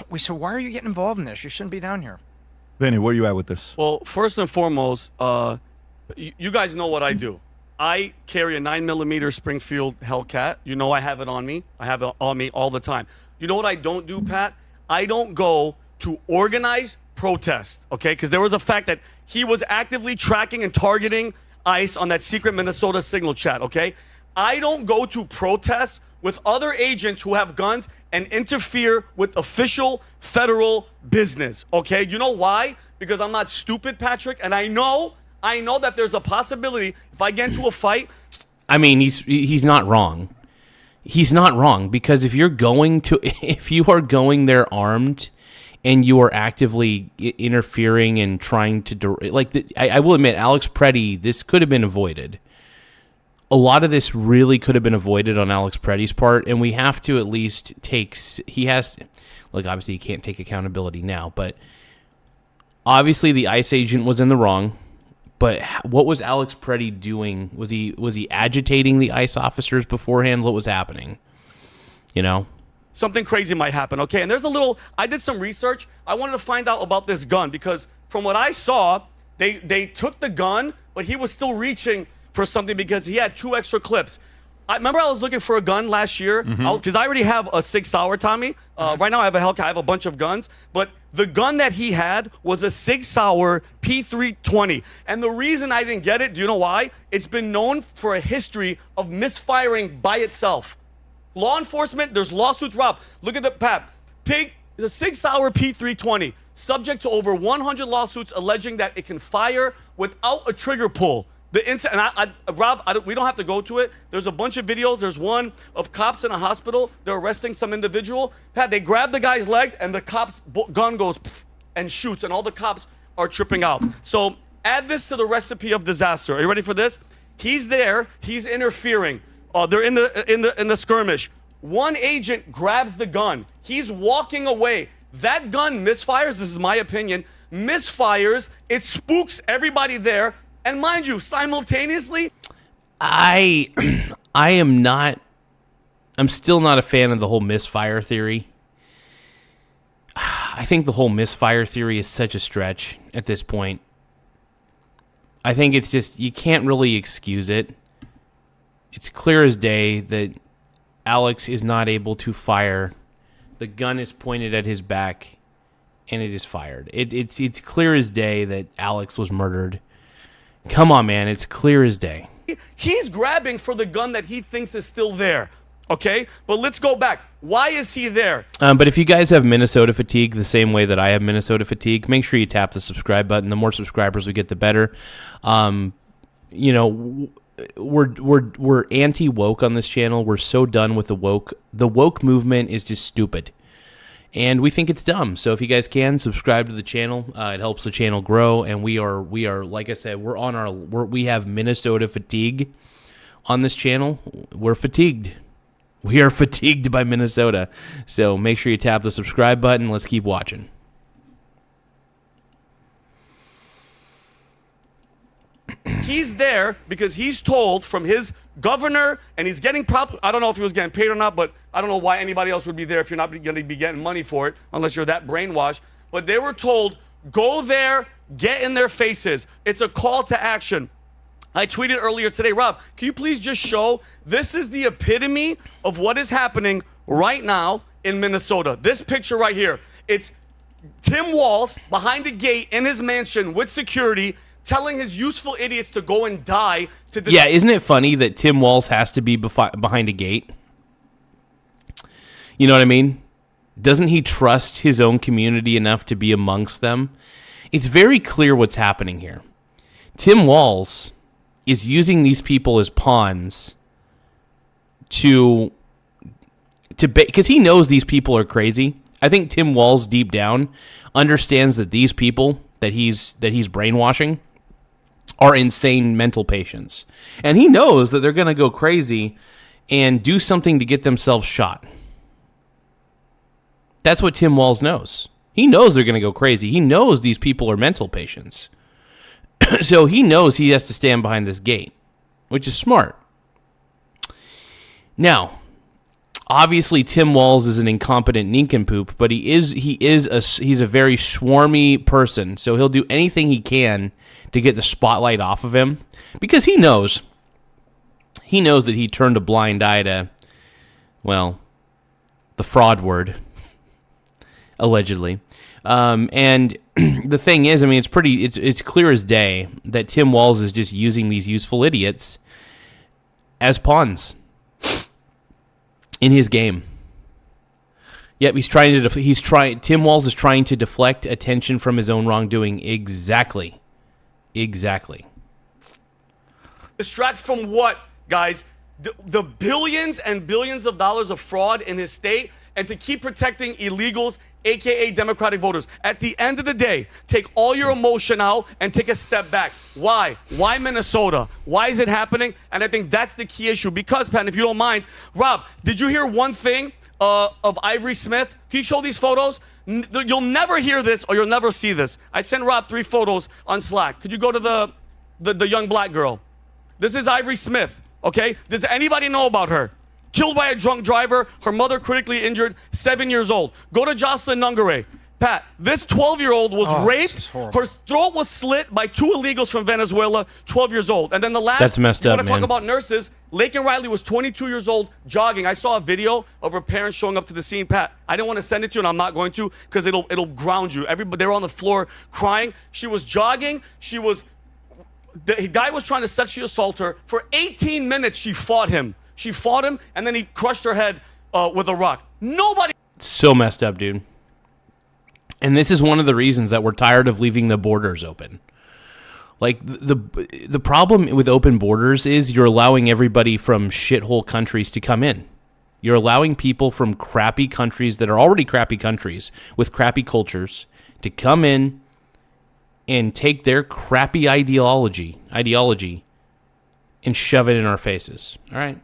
we said, why are you getting involved in this? You shouldn't be down here. Benny, where are you at with this? Well, first and foremost, you guys know what I do. I carry a 9mm Springfield Hellcat. You know I have it on me. I have it on me all the time. You know what I don't do, Pat? I don't go to organize protest, okay? Because there was a fact that he was actively tracking and targeting ICE on that secret Minnesota signal chat, okay? I don't go to protests with other agents who have guns and interfere with official federal business, okay? You know why? Because I'm not stupid, Patrick, and I know that there's a possibility if I get into a fight. I mean, he's not wrong. He's not wrong, because if you are going there armed and you are actively interfering and trying to I will admit, Alex Pretti, this could have been avoided. A lot of this really could have been avoided on Alex Pretti's part, and we have to at least obviously he can't take accountability now, but obviously the ICE agent was in the wrong. But what was Alex Pretti doing? Was he agitating the ICE officers beforehand? What was happening? You know? Something crazy might happen, okay? And I did some research. I wanted to find out about this gun, because from what I saw, they took the gun, but he was still reaching for something because he had 2 extra clips. I remember I was looking for a gun last year, because I already have a 6 Sauer, Tommy. Right now I have a Hellcat, I have a bunch of guns, but the gun that he had was a 6 Sauer P320. And the reason I didn't get it, do you know why? It's been known for a history of misfiring by itself. Law enforcement, there's lawsuits. Rob, look at the PAP. The 6 Sauer P320, subject to over 100 lawsuits alleging that it can fire without a trigger pull. Rob, we don't have to go to it. There's a bunch of videos. There's one of cops in a hospital. They're arresting some individual. Pat, they grab the guy's legs, and the cop's gun goes and shoots, and all the cops are tripping out. So add this to the recipe of disaster. Are you ready for this? He's there. He's interfering. They're in the skirmish. One agent grabs the gun. He's walking away. That gun misfires. This is my opinion. misfires, it spooks everybody there, and mind you, simultaneously, I'm still not a fan of the whole misfire theory. I think the whole misfire theory is such a stretch at this point. I think it's just, you can't really excuse it. It's clear as day that Alex is not able to fire. The gun is pointed at his back, and it is fired. It's clear as day that Alex was murdered. Come on, man. It's clear as day. he's grabbing for the gun that he thinks is still there. Okay, but let's go back. Why is he there? But if you guys have Minnesota fatigue the same way that I have Minnesota fatigue, make sure you tap the subscribe button. The more subscribers we get, the better. You know, we're anti-woke on this channel. We're so done with the woke. The woke movement is just stupid, and we think it's dumb. So if you guys can subscribe to the channel, it helps the channel grow. And we are like I said, we have Minnesota fatigue on this channel. We're fatigued. We are fatigued by Minnesota. So make sure you tap the subscribe button. Let's keep watching. He's there because he's told from his governor, and he's getting I don't know if he was getting paid or not, but I don't know why anybody else would be there if you're not going to be getting money for it, unless you're that brainwashed. But they were told, go there, get in their faces. It's a call to action. I tweeted earlier today, Rob, can you please just show, this is the epitome of what is happening right now in Minnesota. This picture right here. It's Tim Walz behind a gate in his mansion with security telling his useful idiots to go and die. Yeah, isn't it funny that Tim Walz has to be behind a gate? You know what I mean? Doesn't he trust his own community enough to be amongst them? It's very clear what's happening here. Tim Walz is using these people as pawns to because he knows these people are crazy. I think Tim Walz deep down understands that these people that he's brainwashing are insane mental patients. And he knows that they're going to go crazy and do something to get themselves shot. That's what Tim Walz knows. He knows they're going to go crazy. He knows these people are mental patients. So he knows he has to stand behind this gate, which is smart. Now, obviously Tim Walz is an incompetent nincompoop, but he's a very swarmy person, so he'll do anything he can to get the spotlight off of him, because he knows that he turned a blind eye to, well, the fraud word, allegedly. And the thing is, I mean, it's clear as day that Tim Walz is just using these useful idiots as pawns in his game. Yep, Tim Walz is trying to deflect attention from his own wrongdoing. Exactly. Distract from what, guys? The billions and billions of dollars of fraud in his state, and to keep protecting illegals, aka Democratic voters. At the end of the day, take all your emotion out and take a step back. Why? Why Minnesota? Why is it happening? And I think that's the key issue. Because, Pat, if you don't mind, Rob, did you hear one thing of Ivory Smith? Can you show these photos? You'll never hear this, or you'll never see this. I sent Rob 3 photos on Slack. Could you go to the young black girl? This is Ivory Smith, okay? Does anybody know about her? Killed by a drunk driver, her mother critically injured, 7 years old. Go to Jocelyn Nungare. Pat, this 12-year-old was raped. Her throat was slit by 2 illegals from Venezuela, 12 years old. And then the last, that's messed up, man. You want to talk about nurses? Laken Riley was 22 years old, jogging. I saw a video of her parents showing up to the scene. Pat, I didn't want to send it to you, and I'm not going to, because it'll ground you. They were on the floor crying. She was jogging. The guy was trying to sexually assault her. For 18 minutes, she fought him. And then he crushed her head with a rock. Nobody. So messed up, dude. And this is one of the reasons that we're tired of leaving the borders open. Like, the problem with open borders is you're allowing everybody from shithole countries to come in. You're allowing people from crappy countries that are already crappy countries with crappy cultures to come in and take their crappy ideology and shove it in our faces. All right?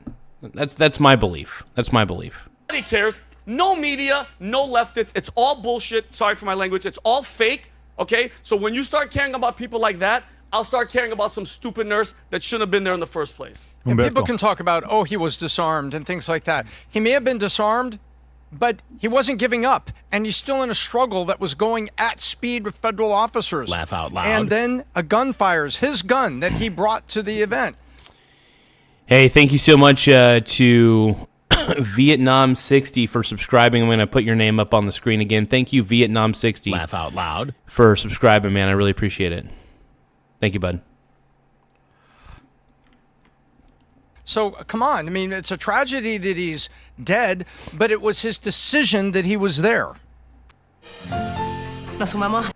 That's my belief. Nobody cares. No media, no leftists. It's all bullshit. Sorry for my language. It's all fake. Okay? So when you start caring about people like that, I'll start caring about some stupid nurse that shouldn't have been there in the first place. And people can talk about, oh, he was disarmed and things like that. He may have been disarmed, but he wasn't giving up. And he's still in a struggle that was going at speed with federal officers. Laugh out loud. And then a gun fires, his gun that he brought to the event. Hey, thank you so much to Vietnam 60 for subscribing. I'm going to put your name up on the screen again. Thank you, Vietnam 60. Laugh out loud. For subscribing, man. I really appreciate it. Thank you, bud. So, come on. I mean, it's a tragedy that he's dead, but it was his decision that he was there. Nos sumamos.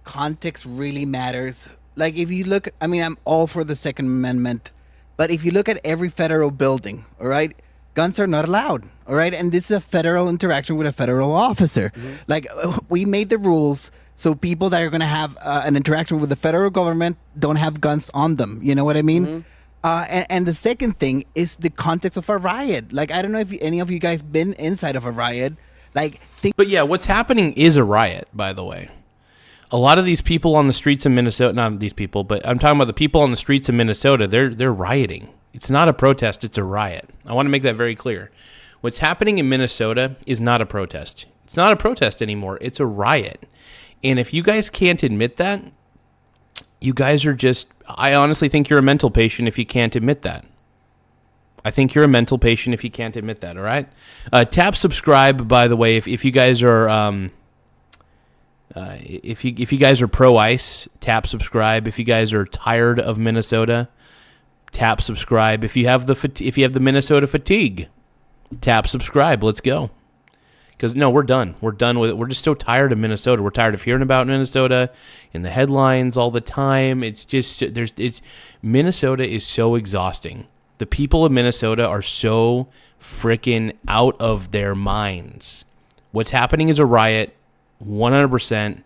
Context really matters. Like, if you look, I mean, I'm all for the Second Amendment, but if you look at every federal building, all right, guns are not allowed, all right? And this is a federal interaction with a federal officer. Like, we made the rules so people that are going to have an interaction with the federal government don't have guns on them. You know what I mean? And the second thing is the context of a riot. Like, I don't know if any of you guys been inside of a riot. Like, but yeah, what's happening is a riot, by the way. A lot of these people on the streets of Minnesota, not these people, but I'm talking about the people on the streets of Minnesota, they're rioting. It's not a protest, it's a riot. I want to make that very clear. What's happening in Minnesota is not a protest. It's not a protest anymore, it's a riot. And if you guys can't admit that, you guys are just, I honestly think you're a mental patient if you can't admit that. I think you're a mental patient if you can't admit that, all right? Tap subscribe, by the way, if you guys are... if you guys are pro-ICE, tap subscribe. If you guys are tired of Minnesota, tap subscribe. If you have the Minnesota fatigue, tap subscribe. Let's go. Because no, we're done. We're done with it. We're just so tired of Minnesota. We're tired of hearing about Minnesota in the headlines all the time. It's just Minnesota is so exhausting. The people of Minnesota are so freaking out of their minds. What's happening is a riot. 100%.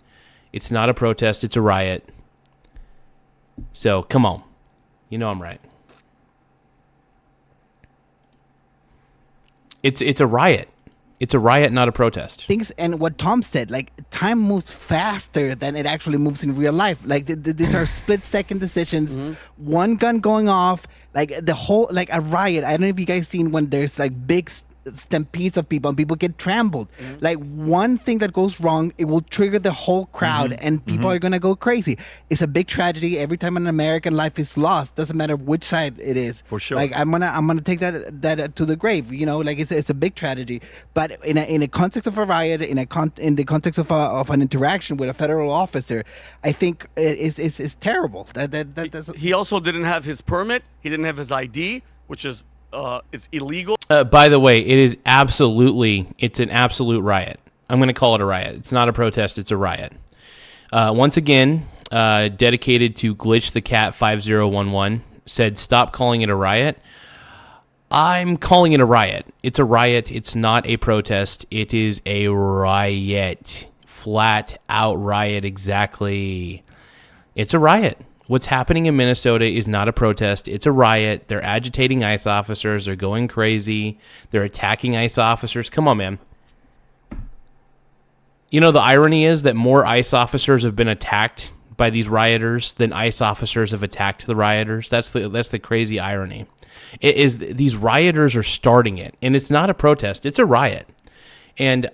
It's not a protest, it's a riot. So, come on. You know I'm right. It's a riot. It's a riot, not a protest. Things, and what Tom said, like, time moves faster than it actually moves in real life. Like, these are split-second decisions. One gun going off, like, the whole, like, a riot. I don't know if you guys seen when there's, like, big stampedes of people and people get trampled. Like, one thing that goes wrong, it will trigger the whole crowd and people are gonna go crazy. It's a big tragedy every time an American life is lost. Doesn't matter which side it is. For sure. Like, I'm gonna take that to the grave. You know, like, it's a big tragedy. But in a context of a riot, in the context of an interaction with a federal officer, I think it's terrible. That's He also didn't have his permit. He didn't have his ID, which is it's illegal. By the way, it's an absolute riot. I'm going to call it a riot. It's not a protest, it's a riot. Once again, dedicated to Glitch the Cat 5011 said, stop calling it a riot. I'm calling it a riot. It's a riot. It's not a protest. It is a riot. Flat out riot, exactly. It's a riot. What's happening in Minnesota is not a protest. It's a riot. They're agitating ICE officers. They're going crazy. They're attacking ICE officers. Come on, man. You know, the irony is that more ICE officers have been attacked by these rioters than ICE officers have attacked the rioters. That's the crazy irony. It is these rioters are starting it, and it's not a protest. It's a riot. And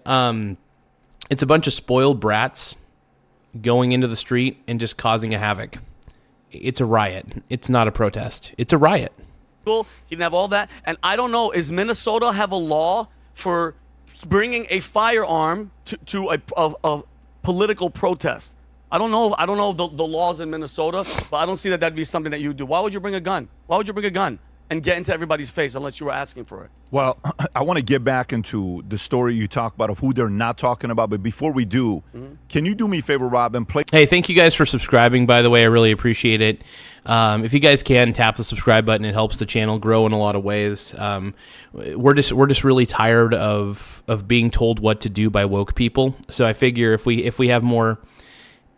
it's a bunch of spoiled brats going into the street and just causing a havoc. It's a riot. It's not a protest. It's a riot. He didn't have all that. And I don't know, is Minnesota have a law for bringing a firearm to a political protest? I don't know. I don't know the laws in Minnesota, but I don't see that'd be something that you do. Why would you bring a gun? Why would you bring a gun and get into everybody's face unless you were asking for it? Well, I want to get back into the story you talk about of who they're not talking about. But before we do, can you do me a favor, Rob, and play? Hey, thank you guys for subscribing, by the way. I really appreciate it. If you guys can, tap the subscribe button. It helps the channel grow in a lot of ways. We're just really tired of being told what to do by woke people. So I figure if we have more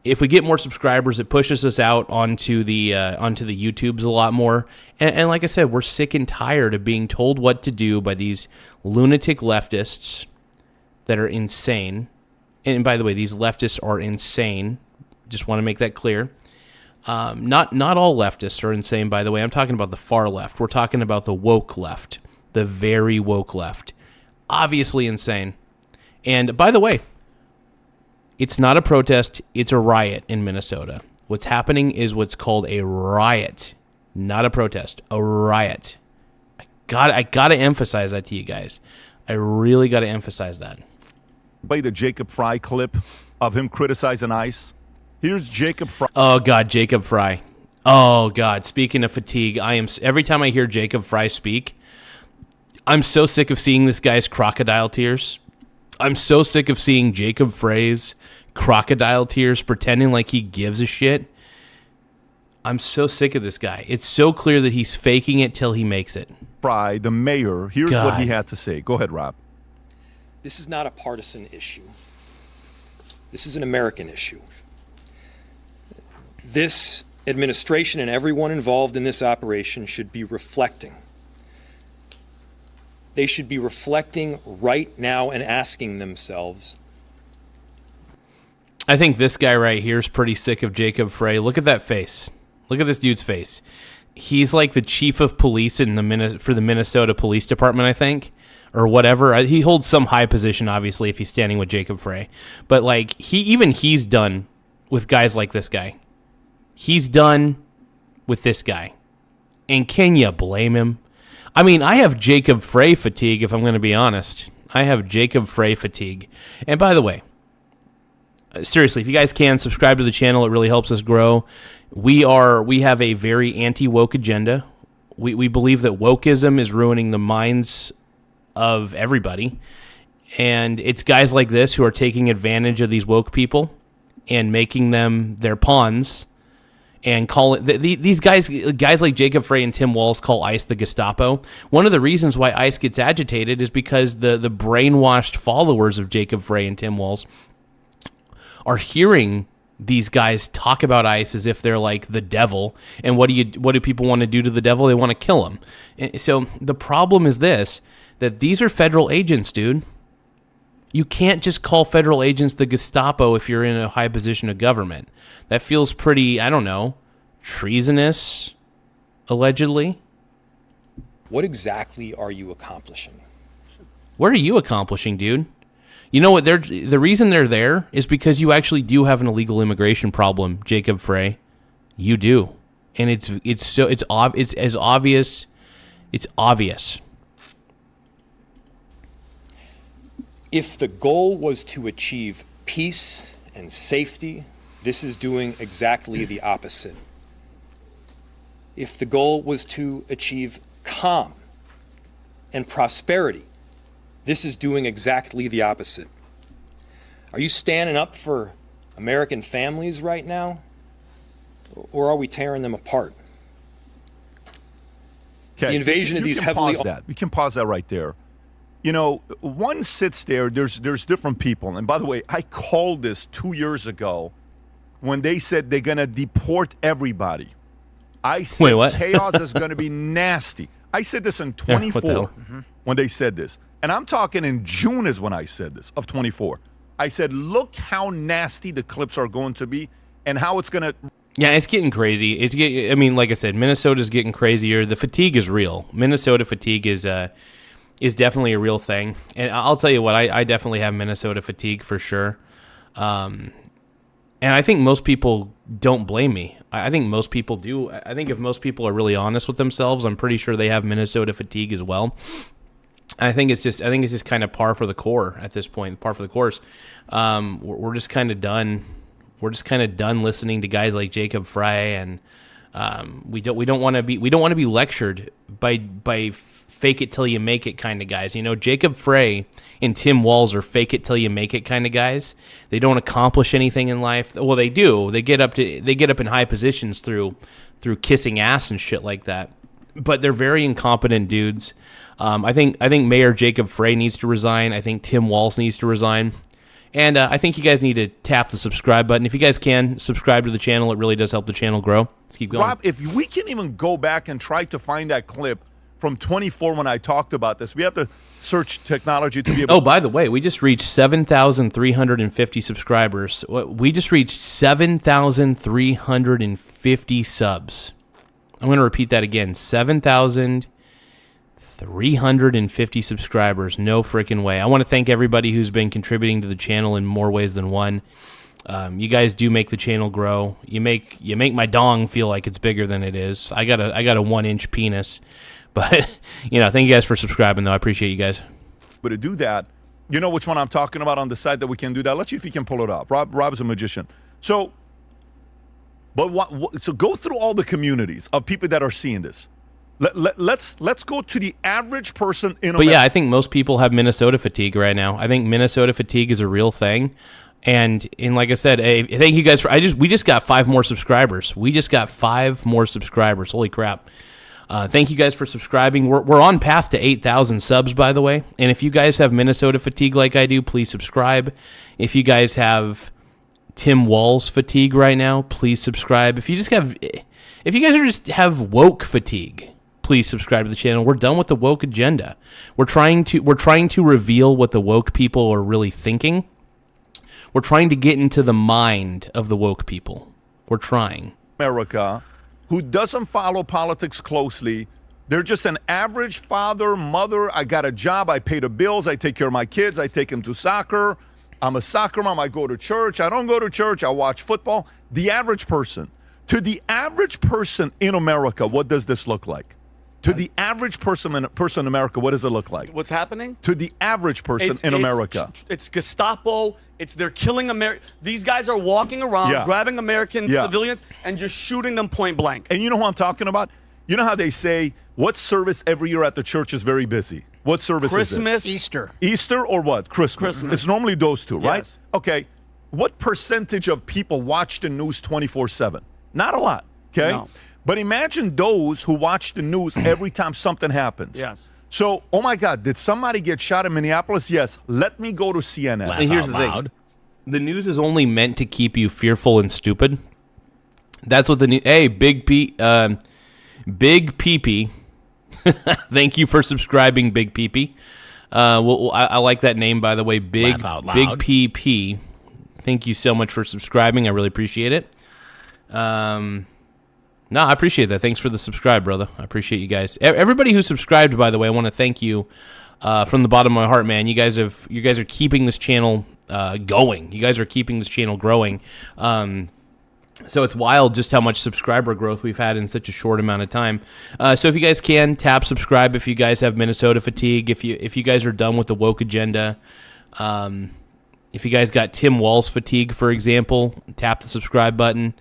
if we get more subscribers, it pushes us out onto the YouTubes a lot more. And like I said, we're sick and tired of being told what to do by these lunatic leftists that are insane. And by the way, these leftists are insane. Just want to make that clear. Not all leftists are insane, by the way. I'm talking about the far left. We're talking about the woke left, the very woke left. Obviously insane. And by the way, it's not a protest, it's a riot in Minnesota. What's happening is what's called a riot, not a protest, a riot. I gotta emphasize that to you guys. I really gotta emphasize that. Play the Jacob Fry clip of him criticizing ICE. Here's Jacob Fry. Oh God, Jacob Fry. Oh God, speaking of fatigue, every time I hear Jacob Fry speak, I'm so sick of seeing this guy's crocodile tears. I'm so sick of seeing Jacob Fray's crocodile tears pretending like he gives a shit. I'm so sick of this guy. It's so clear that he's faking it till he makes it. Fry, the mayor, here's what he had to say. Go ahead, Rob. This is not a partisan issue. This is an American issue. This administration and everyone involved in this operation should be reflecting. They should be reflecting right now and asking themselves. I think this guy right here is pretty sick of Jacob Fray. Look at that face. Look at this dude's face. He's like the chief of police for the Minnesota Police Department, I think, or whatever. He holds some high position, obviously, if he's standing with Jacob Fray. But like he's done with guys like this guy. He's done with this guy. And can you blame him? I mean, I have Jacob Fray fatigue, if I'm going to be honest. I have Jacob Fray fatigue. And by the way, seriously, if you guys can subscribe to the channel, it really helps us grow. We have a very anti-woke agenda. We believe that wokeism is ruining the minds of everybody. And it's guys like this who are taking advantage of these woke people and making them their pawns. And these guys like Jacob Fray and Tim Walz call ICE the Gestapo. One of the reasons why ICE gets agitated is because the brainwashed followers of Jacob Fray and Tim Walz are hearing these guys talk about ICE as if they're like the devil. And what do people want to do to the devil? They want to kill him. And so the problem is this, that these are federal agents, dude. You can't just call federal agents the Gestapo if you're in a high position of government. That feels pretty, I don't know, treasonous, allegedly. What exactly are you accomplishing? What are you accomplishing, dude? You know what? The reason they're there is because you actually do have an illegal immigration problem, Jacob Fray. You do, and it's as obvious. It's obvious. If the goal was to achieve peace and safety, this is doing exactly the opposite. If the goal was to achieve calm and prosperity, this is doing exactly the opposite. Are you standing up for American families right now, or are we tearing them apart? Okay. The invasion of these heavily... We can pause that right there. You know, one sits there, there's different people. And by the way, I called this 2 years ago when they said they're going to deport everybody. I said Wait, what? chaos is going to be nasty. I said this in 24 when they said this. And I'm talking in June is when I said this, of 24. I said, look how nasty the clips are going to be and how it's going to... Yeah, it's getting crazy. I mean, like I said, Minnesota's getting crazier. The fatigue is real. Minnesota fatigue is definitely a real thing. And I'll tell you what, I definitely have Minnesota fatigue for sure. And I think most people don't blame me. I think most people do. I think if most people are really honest with themselves, I'm pretty sure they have Minnesota fatigue as well. I think it's just kind of par for the course at this point. Par for the course. We're just kind of done. We're just kind of done listening to guys like Jacob Fray, and we don't want to be lectured by fake it till you make it kind of guys. You know, Jacob Fray and Tim Walz are fake it till you make it kind of guys. They don't accomplish anything in life. Well, they do. They get up in high positions through kissing ass and shit like that. But they're very incompetent dudes. I think Mayor Jacob Fray needs to resign. I think Tim Walz needs to resign. And I think you guys need to tap the subscribe button. If you guys can, subscribe to the channel. It really does help the channel grow. Let's keep going. Rob, if we can even go back and try to find that clip from 24 when I talked about this, we have to search technology to be able. Oh, by the way, we just reached 7,350 subscribers. We just reached 7,350 subs. I'm going to repeat that again. 7,350 subscribers. No freaking way. I want to thank everybody who's been contributing to the channel in more ways than one. You guys do make the channel grow. You make my dong feel like it's bigger than it is. I got a 1-inch penis. But, thank you guys for subscribing, though. I appreciate you guys. But to do that, you know which one I'm talking about on the side that we can do that? Let's see if he can pull it up. Rob's a magician. So, so go through all the communities of people that are seeing this. Let's go to the average person in America. But yeah, I think most people have Minnesota fatigue right now. I think Minnesota fatigue is a real thing. And like I said, thank you guys for. We just got 5 more subscribers. We just got 5 more subscribers. Holy crap! Thank you guys for subscribing. We're on path to 8,000 subs, by the way. And if you guys have Minnesota fatigue like I do, please subscribe. If you guys have Tim Walz fatigue right now, please subscribe. If you guys just have woke fatigue, please subscribe to the channel. We're done with the woke agenda. We're trying to reveal what the woke people are really thinking. We're trying to get into the mind of the woke people. We're trying. America, who doesn't follow politics closely. They're just an average father, mother. I got a job. I pay the bills. I take care of my kids. I take them to soccer. I'm a soccer mom. I go to church. I don't go to church. I watch football. The average person. To the average person in America, what does this look like? To the average person in America, what does it look like? What's happening? To the average person in America. It's Gestapo. They're killing These guys are walking around, grabbing American civilians, and just shooting them point blank. And you know who I'm talking about? You know how they say, what service every year at the church is very busy? What service Christmas, is it? Easter. Easter or what? Christmas. It's normally those two, right? Yes. Okay. What percentage of people watch the news 24/7? Not a lot, okay? No. But imagine those who watch the news every time something happens. Yes. So, oh my God, did somebody get shot in Minneapolis? Yes. Let me go to CNN. And here's the thing. The news is only meant to keep you fearful and stupid. That's what the news... Hey, Big Peepee. Thank you for subscribing, Big Peepee. I like that name, by the way. Big PP. Thank you so much for subscribing. I really appreciate it. No, I appreciate that. Thanks for the subscribe, brother. I appreciate you guys. Everybody who subscribed, by the way, I want to thank you from the bottom of my heart, man. You guys are keeping this channel going. You guys are keeping this channel growing. So it's wild just how much subscriber growth we've had in such a short amount of time. So if you guys can, tap subscribe if you guys have Minnesota fatigue, if you guys are done with the woke agenda, if you guys got Tim Walz fatigue, for example, tap the subscribe button.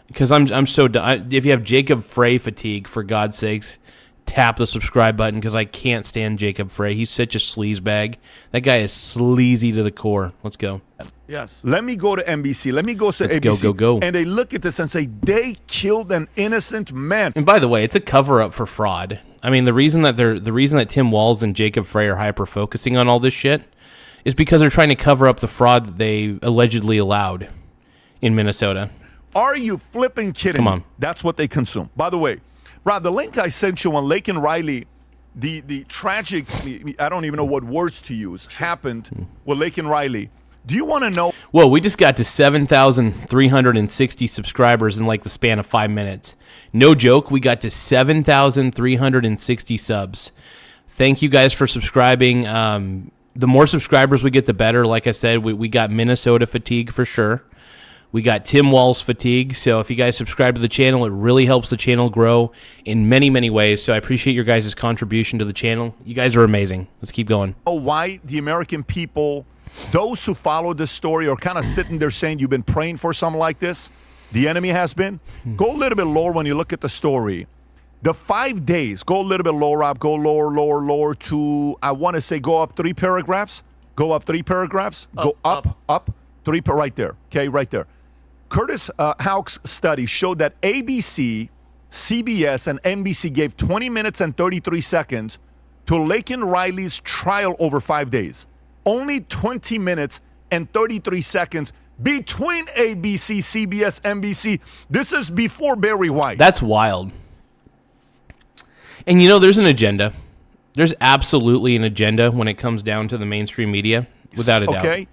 Because I'm so done. If you have Jacob Frey fatigue, for God's sakes, tap the subscribe button because I can't stand Jacob Frey. He's such a sleazebag. That guy is sleazy to the core. Let's go. Yes. Let me go to NBC. Let me go to ABC. Let's go. And they look at this and say, they killed an innocent man. And by the way, it's a cover-up for fraud. I mean, the reason that Tim Walz and Jacob Frey are hyper-focusing on all this shit is because they're trying to cover up the fraud that they allegedly allowed in Minnesota. Are you flipping kidding? Come on. That's what they consume. By the way, Rob, the link I sent you on Laken Riley, the tragic, I don't even know what words to use, happened with Laken Riley. Do you want to know? Well, we just got to 7,360 subscribers in like the span of 5 minutes. No joke, we got to 7,360 subs. Thank you guys for subscribing. The more subscribers we get, the better. Like I said, we got Minnesota fatigue for sure. We got Tim Walz fatigue. So if you guys subscribe to the channel, it really helps the channel grow in many, many ways. So I appreciate your guys' contribution to the channel. You guys are amazing. Let's keep going. Why the American people, those who follow this story are kind of sitting there saying you've been praying for something like this? The enemy has been? Go a little bit lower when you look at the story. The 5 days, go a little bit lower, Rob. Go lower to, I want to say, go up 3 paragraphs. Go up 3 paragraphs. Go up 3, right there. Okay, right there. Curtis Houck's study showed that ABC, CBS, and NBC gave 20 minutes and 33 seconds to Laken Riley's trial over 5 days. Only 20 minutes and 33 seconds between ABC, CBS, NBC. This is before Barry White. That's wild. And there's an agenda. There's absolutely an agenda when it comes down to the mainstream media, without a doubt. Okay,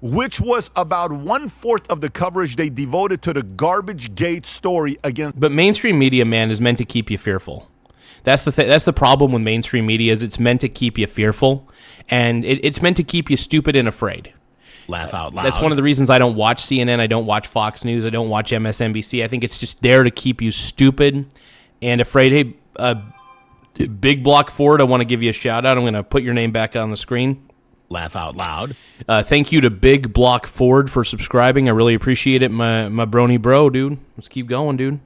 which was about 1/4 of the coverage they devoted to the garbage gate story against. But mainstream media, man, is meant to keep you fearful. That's the problem with mainstream media, is it's meant to keep you fearful, and it's meant to keep you stupid and afraid. Laugh out loud. That's one of the reasons I don't watch CNN, I don't watch Fox News, I don't watch MSNBC. I think it's just there to keep you stupid and afraid. Hey, Big Block Ford, I want to give you a shout out. I'm going to put your name back on the screen. Laugh out loud. Thank you to Big Block Ford for subscribing. I really appreciate it, my brony bro, dude. Let's keep going, dude.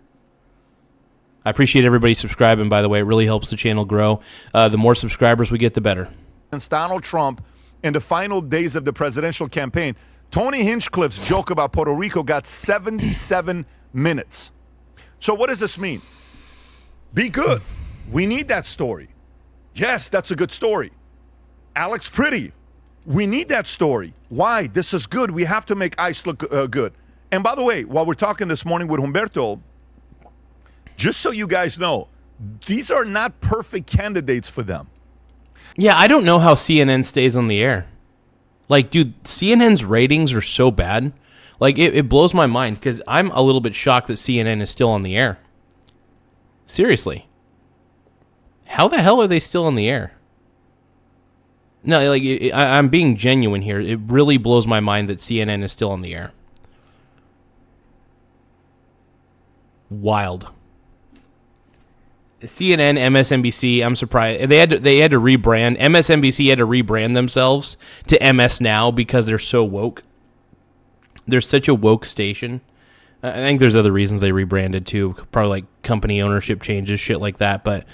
I appreciate everybody subscribing, by the way. It really helps the channel grow. The more subscribers we get, the better. Against Donald Trump in the final days of the presidential campaign. Tony Hinchcliffe's joke about Puerto Rico got 77 minutes. So what does this mean? Be good. We need that story. Yes, that's a good story. Alex Pretti, we need that story. Why? This is good. We have to make ICE look good. And by the way, while we're talking this morning with Humberto, just so you guys know, these are not perfect candidates for them. Yeah, I don't know how CNN stays on the air. Like, dude, CNN's ratings are so bad. Like, it blows my mind, because I'm a little bit shocked that CNN is still on the air. Seriously. How the hell are they still on the air? No, like, I'm being genuine here. It really blows my mind that CNN is still on the air. Wild. CNN, MSNBC, I'm surprised. They had to rebrand. MSNBC had to rebrand themselves to MS Now because they're so woke. They're such a woke station. I think there's other reasons they rebranded too. Probably like company ownership changes, shit like that. But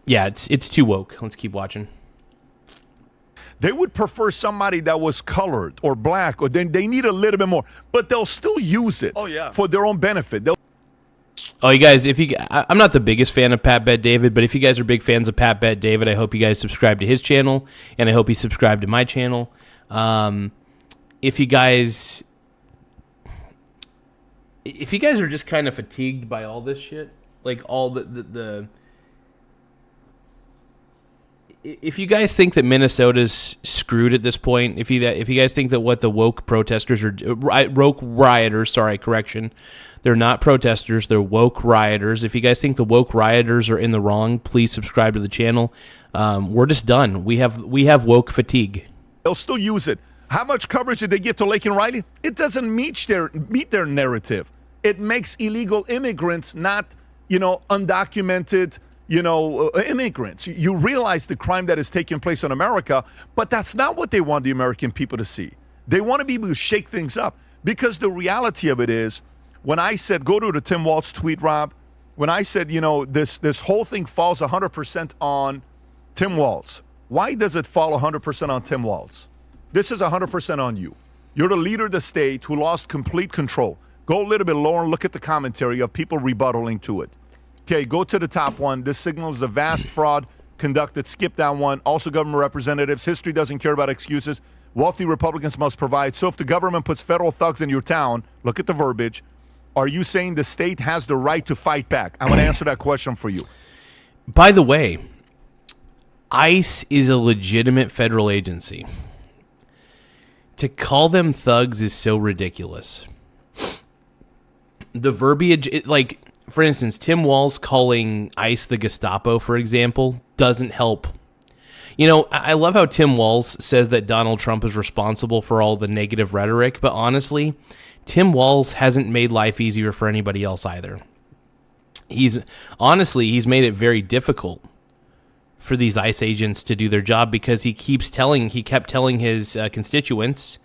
yeah, it's too woke. Let's keep watching. They would prefer somebody that was colored or black, or then they need a little bit more. But they'll still use it for their own benefit. Oh, you guys, I'm not the biggest fan of Pat Bet David, but if you guys are big fans of Pat Bet David, I hope you guys subscribe to his channel, and I hope you subscribe to my channel. If you guys are just kind of fatigued by all this shit, like all the if you guys think that Minnesota's screwed at this point, if you guys think that what the woke protesters are woke rioters, they're not protesters, they're woke rioters. If you guys think the woke rioters are in the wrong, please subscribe to the channel. We're just done. We have woke fatigue. They'll still use it. How much coverage did they give to Laken Riley? It doesn't meet their narrative. It makes illegal immigrants not, undocumented, immigrants. You realize the crime that is taking place in America, but that's not what they want the American people to see. They want to be able to shake things up, because the reality of it is, when I said, go to the Tim Walz tweet, Rob, when I said, this whole thing falls 100% on Tim Walz. Why does it fall 100% on Tim Walz? This is 100% on you. You're the leader of the state who lost complete control. Go a little bit lower and look at the commentary of people rebuttaling to it. Okay, go to the top one. This signals the vast fraud conducted. Skip that one. Also, government representatives. History doesn't care about excuses. Wealthy Republicans must provide. So if the government puts federal thugs in your town, look at the verbiage. Are you saying the state has the right to fight back? I'm going to answer that question for you. By the way, ICE is a legitimate federal agency. To call them thugs is so ridiculous. The verbiage, for instance, Tim Walz calling ICE the Gestapo, for example, doesn't help. I love how Tim Walz says that Donald Trump is responsible for all the negative rhetoric, but honestly, Tim Walz hasn't made life easier for anybody else either. He's made it very difficult for these ICE agents to do their job, because he kept telling his constituents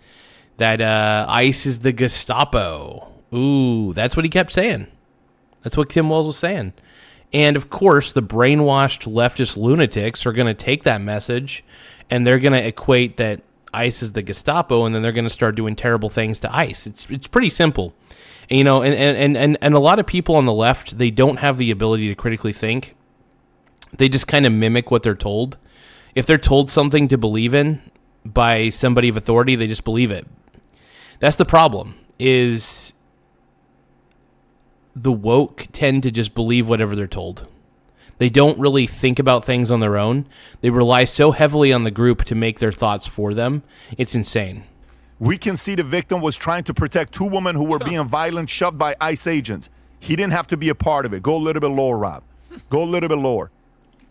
that ICE is the Gestapo. Ooh, that's what he kept saying. That's what Tim Walz was saying. And of course, the brainwashed leftist lunatics are going to take that message, and they're going to equate that ICE is the Gestapo, and then they're going to start doing terrible things to ICE. It's pretty simple. And, and a lot of people on the left, they don't have the ability to critically think. They just kind of mimic what they're told. If they're told something to believe in by somebody of authority, they just believe it. That's the problem, is the woke tend to just believe whatever they're told. They don't really think about things on their own. They rely so heavily on the group to make their thoughts for them. It's insane. We can see the victim was trying to protect two women who were being violent, shoved by ICE agents. He didn't have to be a part of it. Go a little bit lower, Rob. Go a little bit lower.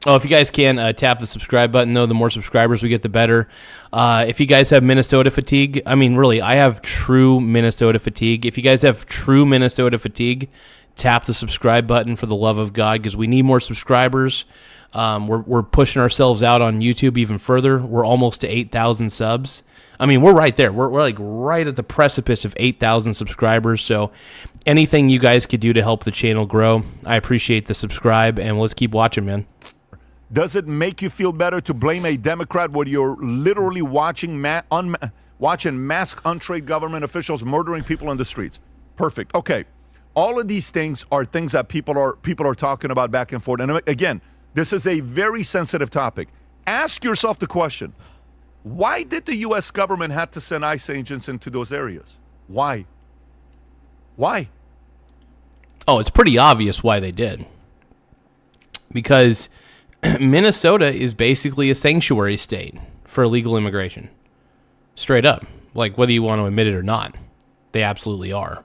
Oh, if you guys can, tap the subscribe button, though. The more subscribers we get, the better. If you guys have Minnesota fatigue, I mean, really, I have true Minnesota fatigue. If you guys have true Minnesota fatigue, tap the subscribe button for the love of God, because we need more subscribers. We're pushing ourselves out on YouTube even further. We're almost to 8,000 subs. I mean, we're right there. We're like right at the precipice of 8,000 subscribers. So anything you guys could do to help the channel grow, I appreciate the subscribe, and let's keep watching, man. Does it make you feel better to blame a Democrat when you're literally watching masked, untrained government officials murdering people on the streets? Perfect. Okay. All of these things are things that people are talking about back and forth. And again, this is a very sensitive topic. Ask yourself the question, why did the U.S. government have to send ICE agents into those areas? Why? Why? Oh, it's pretty obvious why they did. Because Minnesota is basically a sanctuary state for illegal immigration. Straight up. Like, whether you want to admit it or not, they absolutely are.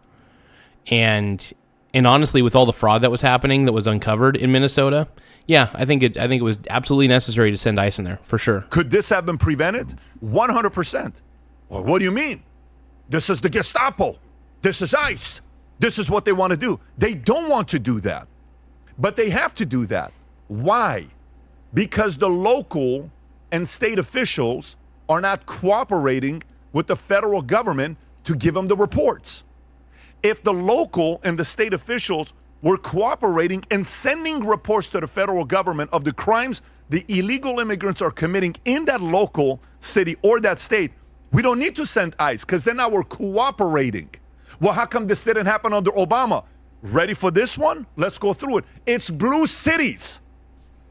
And honestly, with all the fraud that was happening that was uncovered in Minnesota, yeah, I think it was absolutely necessary to send ICE in there, for sure. Could this have been prevented? 100%. Well, what do you mean? This is the Gestapo. This is ICE. This is what they want to do. They don't want to do that, but they have to do that. Why? Because the local and state officials are not cooperating with the federal government to give them the reports. If the local and the state officials were cooperating and sending reports to the federal government of the crimes the illegal immigrants are committing in that local city or that state, we don't need to send ICE, because then now we're cooperating. Well, how come this didn't happen under Obama? Ready for this one? Let's go through it. It's blue cities.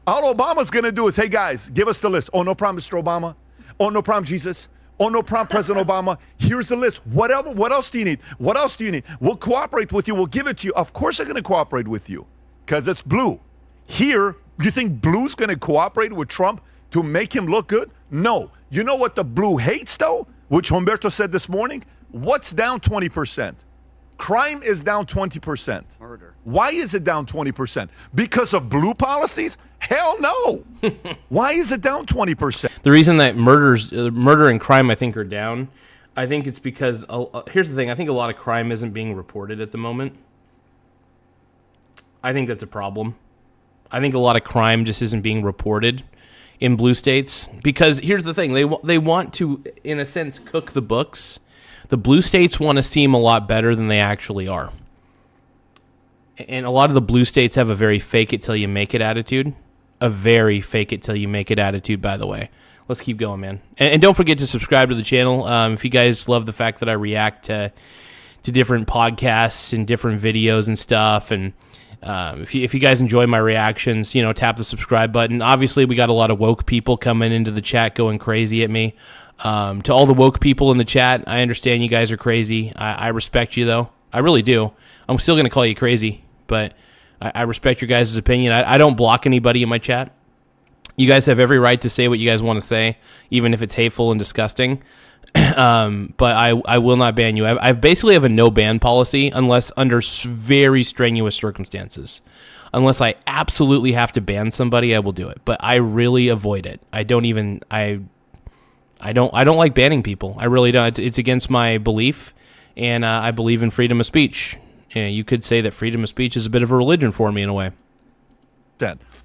All Obama's going to do is, hey, guys, give us the list. Oh, no problem, Mr. Obama. Oh, no problem, Jesus. Oh, no problem, President Obama. Here's the list. What else do you need? What else do you need? We'll cooperate with you. We'll give it to you. Of course they're going to cooperate with you, because it's blue. Here, you think blue's going to cooperate with Trump to make him look good? No. You know what the blue hates, though, which Humberto said this morning? What's down 20%? Crime is down 20%. Murder. Why is it down 20%? Because of blue policies? Hell no. Why is it down 20%? The reason that murder and crime, I think, are down, I think it's because, here's the thing, I think a lot of crime isn't being reported at the moment. I think that's a problem. I think a lot of crime just isn't being reported in blue states, because here's the thing, they want to, in a sense, cook the books. The blue states want to seem a lot better than they actually are. And a lot of the blue states have a very fake it till you make it attitude. A very fake it till you make it attitude, by the way. Let's keep going, man. And don't forget to subscribe to the channel. If you guys love the fact that I react to different podcasts and different videos and stuff, and if you guys enjoy my reactions, tap the subscribe button. Obviously, we got a lot of woke people coming into the chat going crazy at me. To all the woke people in the chat, I understand you guys are crazy. I respect you, though. I really do. I'm still going to call you crazy, but I respect your guys' opinion. I don't block anybody in my chat. You guys have every right to say what you guys want to say, even if it's hateful and disgusting. But I will not ban you. I basically have a no ban policy unless under very strenuous circumstances. Unless I absolutely have to ban somebody, I will do it. But I really avoid it. I don't like banning people. I really don't. It's against my belief, and I believe in freedom of speech. You could say that freedom of speech is a bit of a religion for me in a way.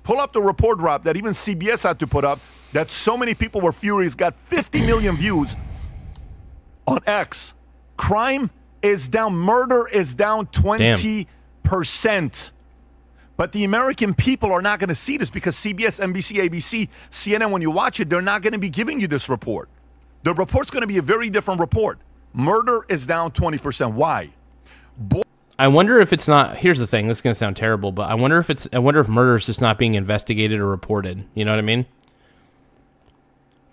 Pull up the report, Rob, that even CBS had to put up, that so many people were furious, got 50 million views on X. Crime is down. Murder is down 20%. But the American people are not going to see this, because CBS, NBC, ABC, CNN, when you watch it, they're not going to be giving you this report. The report's going to be a very different report. Murder is down 20%. Why? I wonder if it's not. Here's the thing. This is going to sound terrible, but I wonder if murder is just not being investigated or reported. You know what I mean?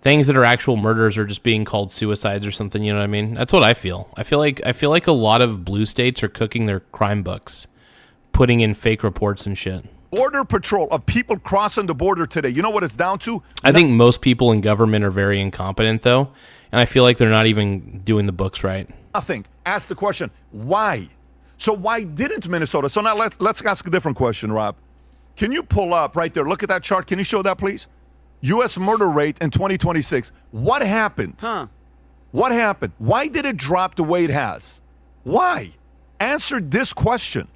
Things that are actual murders are just being called suicides or something. You know what I mean? That's what I feel. I feel like a lot of blue states are cooking their crime books, putting in fake reports and shit. Border patrol of people crossing the border today. You know what it's down to? I think most people in government are very incompetent, though, and I feel like they're not even doing the books right. Nothing. Ask the question, why? So why didn't Minnesota? So now let's ask a different question, Rob. Can you pull up right there? Look at that chart. Can you show that, please? U.S. murder rate in 2026. What happened? What happened? Why did it drop the way it has? Why? Answer this question.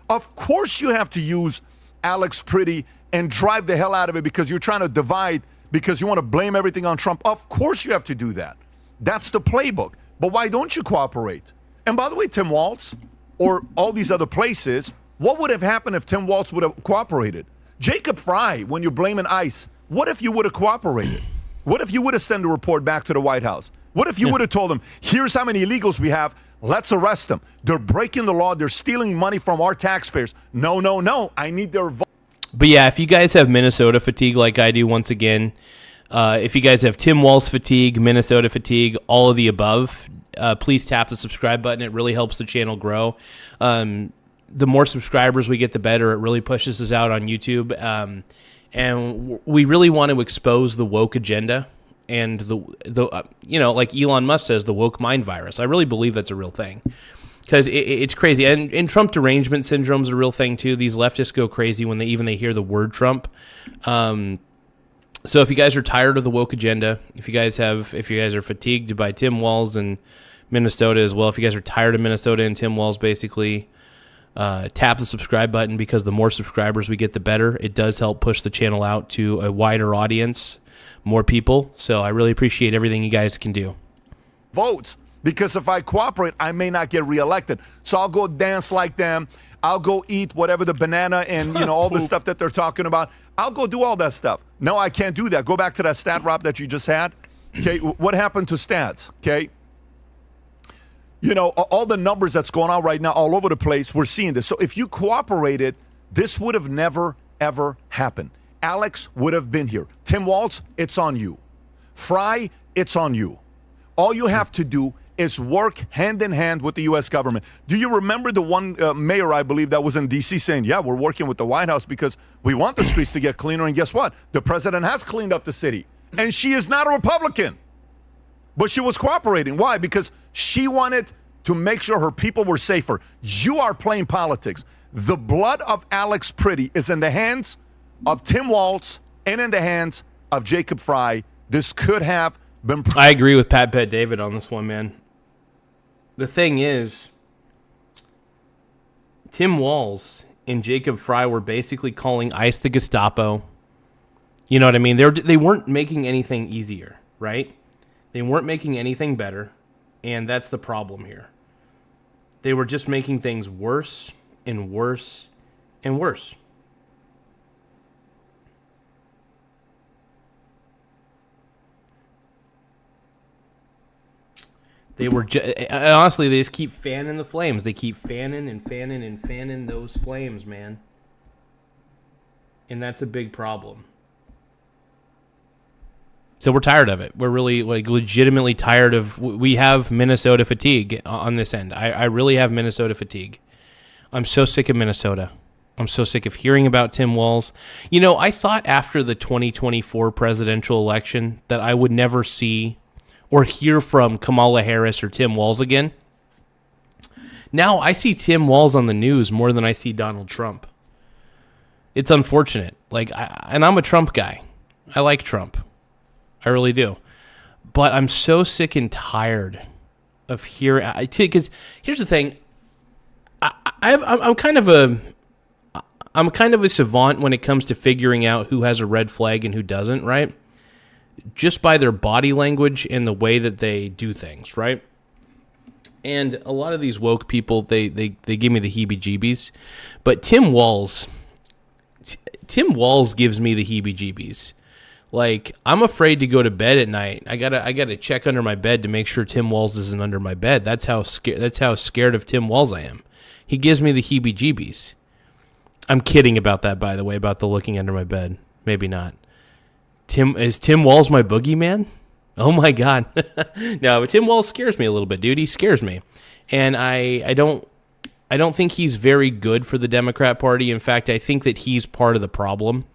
Of course you have to use Alex Pretti and drive the hell out of it because you're trying to divide, because you want to blame everything on Trump. Of course you have to do that. That's the playbook. But why don't you cooperate? And by the way, Tim Walz or all these other places, what would have happened if Tim Walz would have cooperated? Jacob Fry, when you're blaming ICE, what if you would have cooperated? What if you would have sent a report back to the White House? What if you would have told them, here's how many illegals we have, let's arrest them. They're breaking the law, they're stealing money from our taxpayers. No, I need their vote. But yeah, if you guys have Minnesota fatigue like I do, once again, if you guys have Tim Walz fatigue, Minnesota fatigue, all of the above, please tap the subscribe button. It really helps the channel grow. The more subscribers we get, the better. It really pushes us out on YouTube. And we really want to expose the woke agenda and the like Elon Musk says, the woke mind virus. I really believe that's a real thing because it's crazy. And Trump derangement syndrome is a real thing too. These leftists go crazy when they hear the word Trump. So if you guys are tired of the woke agenda, if you guys are fatigued by Tim Walz and Minnesota as well, if you guys are tired of Minnesota and Tim Walz, basically, tap the subscribe button because the more subscribers we get, the better. It does help push the channel out to a wider audience, more people. So I really appreciate everything you guys can do. Votes, because if I cooperate, I may not get reelected. So I'll go dance like them. I'll go eat whatever the banana and all the stuff that they're talking about. I'll go do all that stuff. No, I can't do that. Go back to that stat, Rob, that you just had. Okay, what happened to stats? Okay. All the numbers that's going on right now all over the place, we're seeing this. So if you cooperated, this would have never, ever happened. Alex would have been here. Tim Walz, it's on you. Fry, it's on you. All you have to do is work hand in hand with the U.S. government. Do you remember the one mayor, I believe, that was in D.C. saying, yeah, we're working with the White House because we want the streets to get cleaner. And guess what? The president has cleaned up the city. And she is not a Republican. But she was cooperating. Why? Because she wanted to make sure her people were safer. You are playing politics. The blood of Alex Pretti is in the hands of Tim Walz and in the hands of Jacob Fry. This could have been... I agree with Pat David on this one, man. The thing is, Tim Walz and Jacob Fry were basically calling ICE the Gestapo. You know what I mean? They weren't making anything easier, right? They weren't making anything better, and that's the problem here. They were just making things worse and worse and worse. They were honestly, they just keep fanning the flames. They keep fanning and fanning and fanning those flames, man. And that's a big problem. So we're tired of it. We're really legitimately tired of. We have Minnesota fatigue on this end. I really have Minnesota fatigue. I'm so sick of Minnesota. I'm so sick of hearing about Tim Walz. I thought after the 2024 presidential election that I would never see or hear from Kamala Harris or Tim Walz again. Now I see Tim Walz on the news more than I see Donald Trump. It's unfortunate. And I'm a Trump guy. I like Trump. I really do. But I'm so sick and tired of hearing... Because here's the thing. I'm kind of a savant when it comes to figuring out who has a red flag and who doesn't, right? Just by their body language and the way that they do things, right? And a lot of these woke people, they give me the heebie-jeebies. But Tim Walz gives me the heebie-jeebies. I'm afraid to go to bed at night. I gotta check under my bed to make sure Tim Walz isn't under my bed. That's how scared of Tim Walz I am. He gives me the heebie-jeebies. I'm kidding about that, by the way, about the looking under my bed. Maybe not. Is Tim Walz my boogeyman? Oh my God. No, but Tim Walz scares me a little bit, dude. He scares me. And I don't think he's very good for the Democrat Party. In fact, I think that he's part of the problem.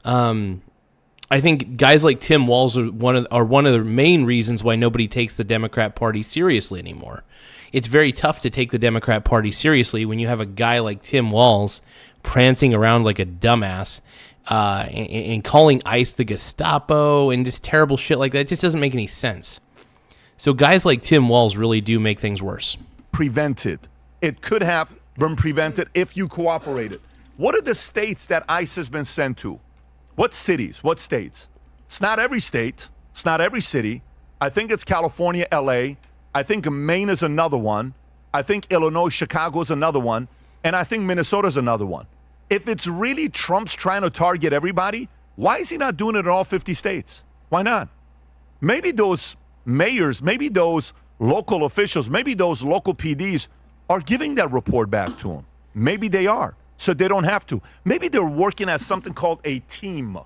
I think guys like Tim Walz are one of the main reasons why nobody takes the Democrat Party seriously anymore. It's very tough to take the Democrat Party seriously when you have a guy like Tim Walz prancing around like a dumbass and calling ICE the Gestapo and just terrible shit like that. It just doesn't make any sense. So guys like Tim Walz really do make things worse. Prevented. It could have been prevented if you cooperated. What are the states that ICE has been sent to? What cities? What states? It's not every state. It's not every city. I think it's California, LA. I think Maine is another one. I think Illinois, Chicago is another one. And I think Minnesota is another one. If it's really Trump's trying to target everybody, why is he not doing it in all 50 states? Why not? Maybe those mayors, maybe those local officials, maybe those local PDs are giving that report back to him. Maybe they are, so they don't have to. Maybe they're working as something called a team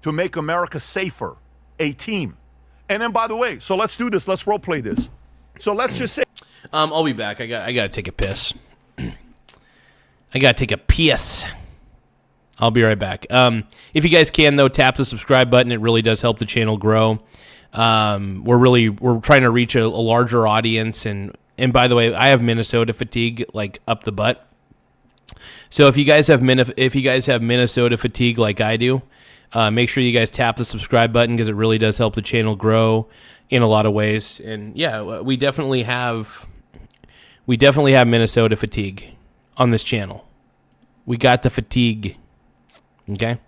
to make America safer. A team. And then, by the way, so let's do this. Let's role play this. So let's just say... I'll be back. I got to take a piss. I got to take a piss. I'll be right back. If you guys can, though, tap the subscribe button. It really does help the channel grow. We're trying to reach a larger audience. And by the way, I have Minnesota fatigue, like, up the butt. So if you guys have Minnesota fatigue like I do, make sure you guys tap the subscribe button because it really does help the channel grow in a lot of ways. And yeah, we definitely have Minnesota fatigue on this channel. We got the fatigue. Okay?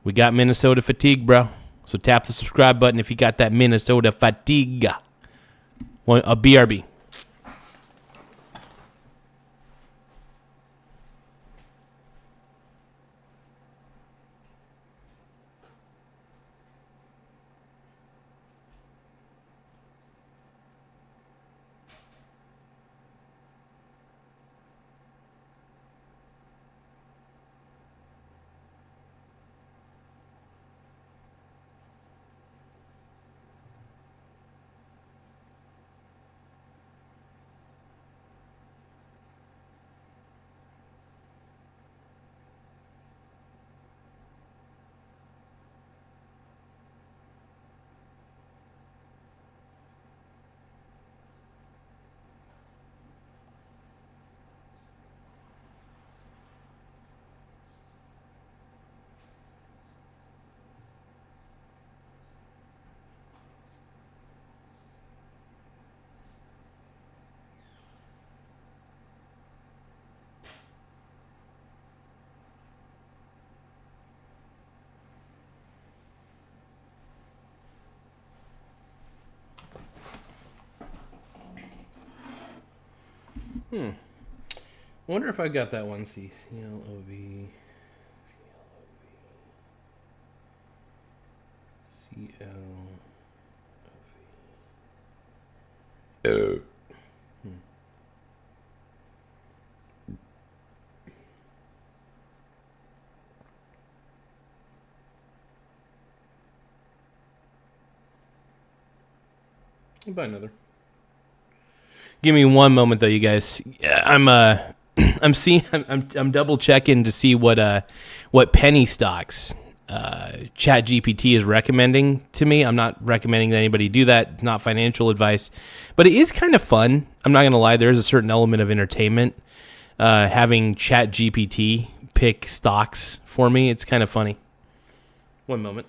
We got Minnesota fatigue, bro. So tap the subscribe button if you got that Minnesota fatigue. A BRB. I wonder if I got that one. CLOV. Buy another. Give me one moment though, you guys. I'm double checking to see what penny stocks Chat GPT is recommending to me. I'm not recommending that anybody do that. Not financial advice, but it is kind of fun. I'm not gonna lie. There is a certain element of entertainment having Chat GPT pick stocks for me. It's kind of funny. One moment.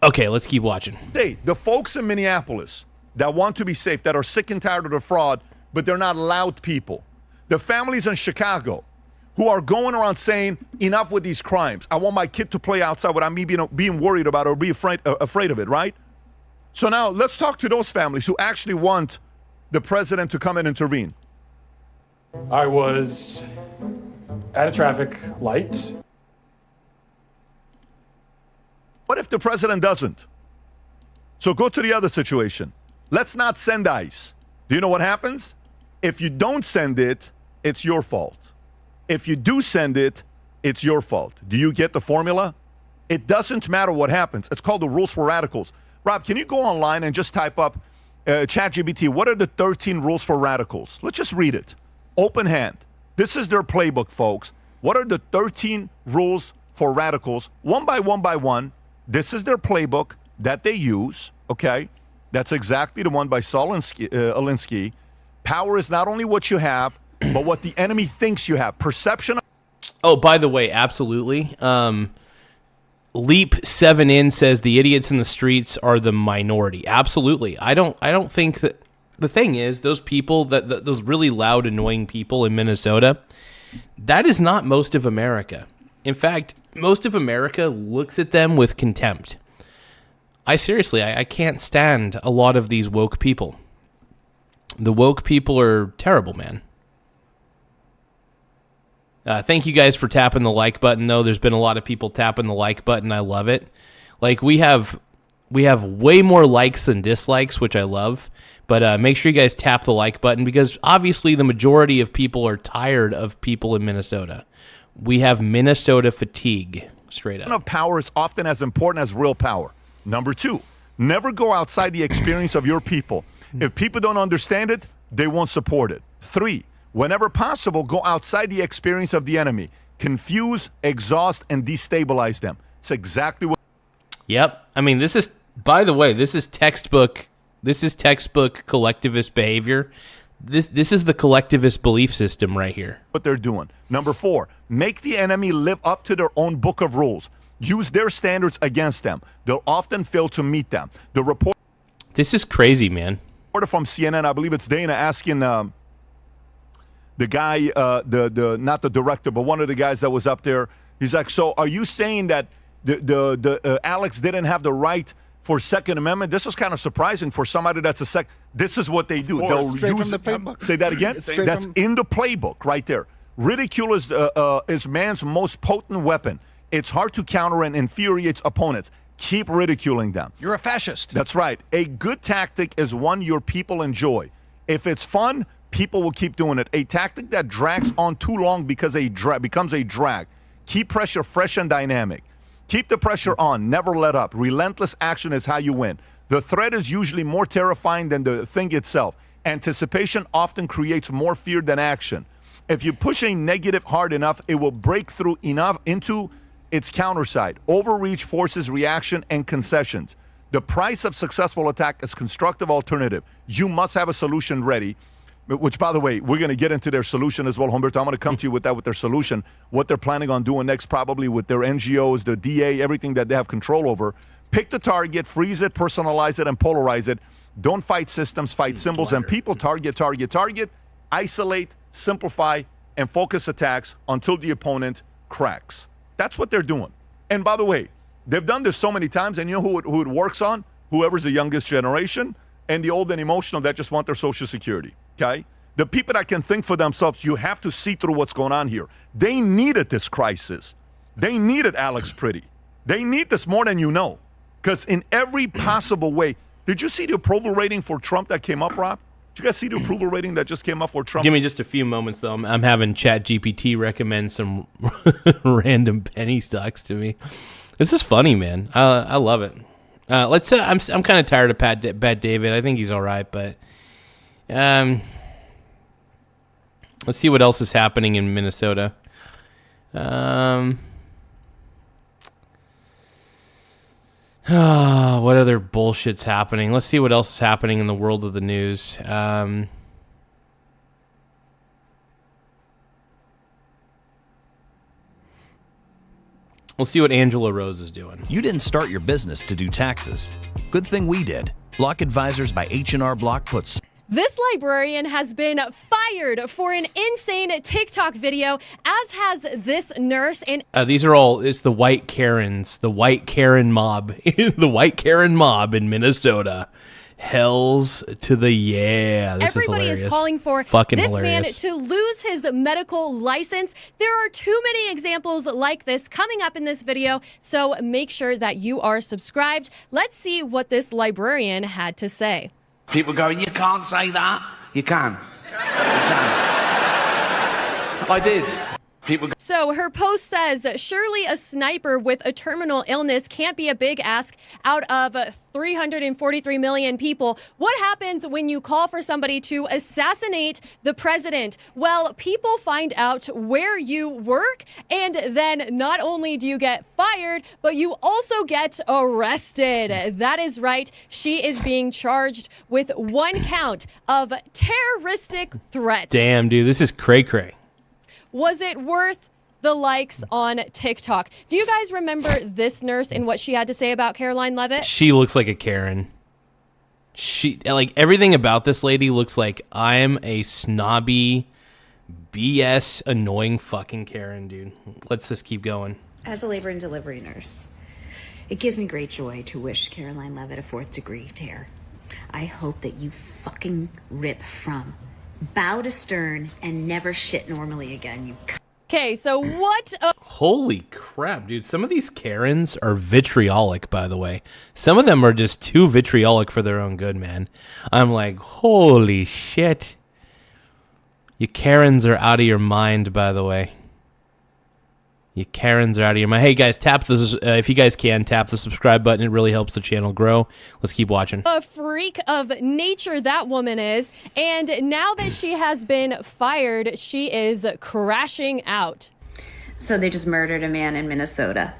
Okay, let's keep watching. Hey, the folks in Minneapolis that want to be safe, that are sick and tired of the fraud, but they're not loud people. The families in Chicago who are going around saying, enough with these crimes. I want my kid to play outside without me being worried about it or be afraid of it, right? So now let's talk to those families who actually want the president to come and intervene. I was at a traffic light. What if the president doesn't? So go to the other situation. Let's not send ICE. Do you know what happens? If you don't send it, it's your fault. If you do send it, it's your fault. Do you get the formula? It doesn't matter what happens. It's called the rules for radicals. Rob, can you go online and just type up ChatGPT, what are the 13 rules for radicals? Let's just read it. Open hand. This is their playbook, folks. What are the 13 rules for radicals? One by one. This is their playbook that they use, okay? That's exactly the one by Saul Alinsky. Power is not only what you have, but what the enemy thinks you have. Perception. Oh, by the way, absolutely. Leap 7 in says the idiots in the streets are the minority. Absolutely. I don't think that. The thing is, those people those really loud, annoying people in Minnesota, that is not most of America. In fact, most of America looks at them with contempt. I can't stand a lot of these woke people. The woke people are terrible, man. Thank you guys for tapping the like button, though. There's been a lot of people tapping the like button. I love it. Like, we have way more likes than dislikes, which I love. But make sure you guys tap the like button, because obviously the majority of people are tired of people in Minnesota. We have Minnesota fatigue, straight up. Of power is often as important as real power. Number 2, never go outside the experience of your people. If people don't understand it, they won't support it. 3, whenever possible, go outside the experience of the enemy. Confuse, exhaust, and destabilize them. It's exactly what... Yep. I mean, this is, by the way, this is textbook collectivist behavior. This is the collectivist belief system right here. What they're doing. Number 4, make the enemy live up to their own book of rules. Use their standards against them. They'll often fail to meet them. The report... This is crazy, man. Reporter from CNN, I believe it's Dana, asking the guy, not the director, but one of the guys that was up there. He's like, so are you saying that the Alex didn't have the right for Second Amendment? This was kind of surprising for somebody that's a sec. This is what they do. They'll straight use from the playbook. Say that again. That's in the playbook right there. Ridicule is man's most potent weapon. It's hard to counter and infuriates opponents. Keep ridiculing them. You're a fascist. That's right. A good tactic is one your people enjoy. If it's fun, people will keep doing it. A tactic that drags on too long becomes a drag. Keep pressure fresh and dynamic. Keep the pressure on. Never let up. Relentless action is how you win. The threat is usually more terrifying than the thing itself. Anticipation often creates more fear than action. If you push a negative hard enough, it will break through enough into its counter side. Overreach forces reaction and concessions. The price of successful attack is constructive alternative. You must have a solution ready, which, by the way, we're going to get into their solution as well, Humberto. I'm going to come to you with their solution, what they're planning on doing next, probably with their NGOs, the DA, everything that they have control over. Pick the target, freeze it, personalize it, and polarize it. Don't fight systems, fight symbols and people. Target, isolate, simplify, and focus attacks until the opponent cracks. That's what they're doing. And by the way, they've done this so many times, and you know who it works on? Whoever's the youngest generation and the old and emotional that just want their Social Security, okay? The people that can think for themselves, you have to see through what's going on here. They needed this crisis. They needed Alex Pretti. They need this more than you know, because in every possible way. Did you see the approval rating for Trump that came up, Rob? Did you guys see the approval rating that just came up for Trump? Give me just a few moments, though. I'm having ChatGPT recommend some random penny stocks to me. This is funny, man. I love it. Let's. I'm kind of tired of Pat David. I think he's all right, but let's see what else is happening in Minnesota. What other bullshit's happening? Let's see what else is happening in the world of the news. We'll see what Angela Rose is doing. You didn't start your business to do taxes. Good thing we did. Block Advisors by H&R Block puts... This librarian has been fired for an insane TikTok video, as has this nurse. And these are all, it's the white Karens, the white Karen mob, the white Karen mob in Minnesota. Hells to the This everybody is calling for fucking this hilarious. man to lose his medical license. There are too many examples like this coming up in this video, so make sure that you are subscribed. Let's see what this librarian had to say. People going, you can't say that. You can. You can. I did. So her post says, surely a sniper with a terminal illness can't be a big ask out of 343 million people. What happens when you call for somebody to assassinate the president? Well, people find out where you work, and then not only do you get fired, but you also get arrested. That is right. She is being charged with 1 count of terroristic threats. Damn, dude, this is cray-cray. Was it worth the likes on TikTok? Do you guys remember this nurse and what she had to say about Caroline Levitt? She looks like a Karen. She, like, everything about this lady looks like I'm a snobby, BS, annoying fucking Karen, dude. Let's just keep going. As a labor and delivery nurse, it gives me great joy to wish Caroline Levitt a 4th-degree tear. I hope that you fucking rip from bow to stern and never shit normally again, you Okay, so what? Holy crap, dude. Some of these Karens are vitriolic, by the way. Some of them are just too vitriolic for their own good, man. I'm like, holy shit. You Karens are out of your mind, by the way. You Karens are out of your mind. Hey, guys, tap this. If you guys can, tap the subscribe button. It really helps the channel grow. Let's keep watching. A freak of nature that woman is. And now that she has been fired, she is crashing out. So they just murdered a man in Minnesota.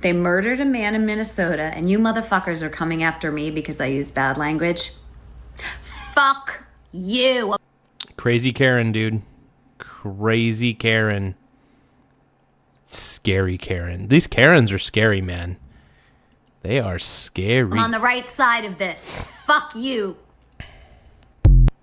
They murdered a man in Minnesota, and you motherfuckers are coming after me because I use bad language? Fuck you. Crazy Karen, dude. Crazy Karen. Scary Karen. These Karens are scary, man. They are scary. I'm on the right side of this. Fuck you.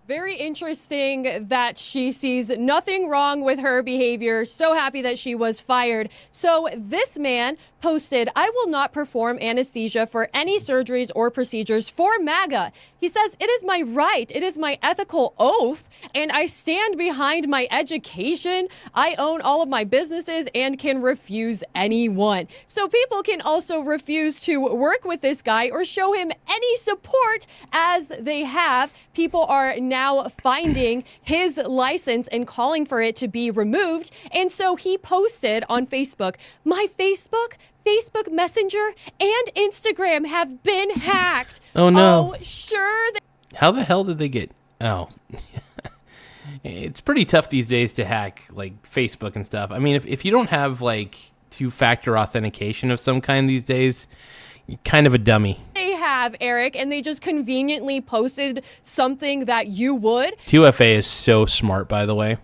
Very interesting that she sees nothing wrong with her behavior. So happy that she was fired. So this man posted, I will not perform anesthesia for any surgeries or procedures for MAGA. He says, it is my right, it is my ethical oath, and I stand behind my education. I own all of my businesses and can refuse anyone. So people can also refuse to work with this guy or show him any support, as they have. People are now finding his license and calling for it to be removed. And so he posted on Facebook, my Facebook Messenger, and Instagram have been hacked. Oh, no. Oh, sure. How the hell did they get... Oh. It's pretty tough these days to hack, like, Facebook and stuff. I mean, if you don't have, like, two-factor authentication of some kind these days, you're kind of a dummy. They have, Eric, and they just conveniently posted something that you would. 2FA is so smart, by the way.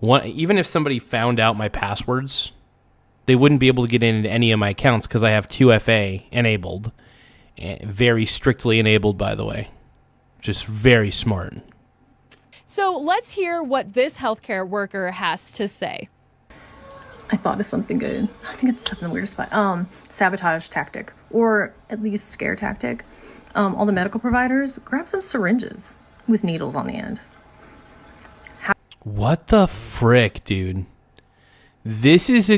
Even if somebody found out my passwords, they wouldn't be able to get into any of my accounts because I have 2FA enabled. Very strictly enabled, by the way. Just very smart. So let's hear what this healthcare worker has to say. I thought of something good. I think it's something weird spot. Sabotage tactic, or at least scare tactic. All the medical providers, grab some syringes with needles on the end. What the frick, dude? This is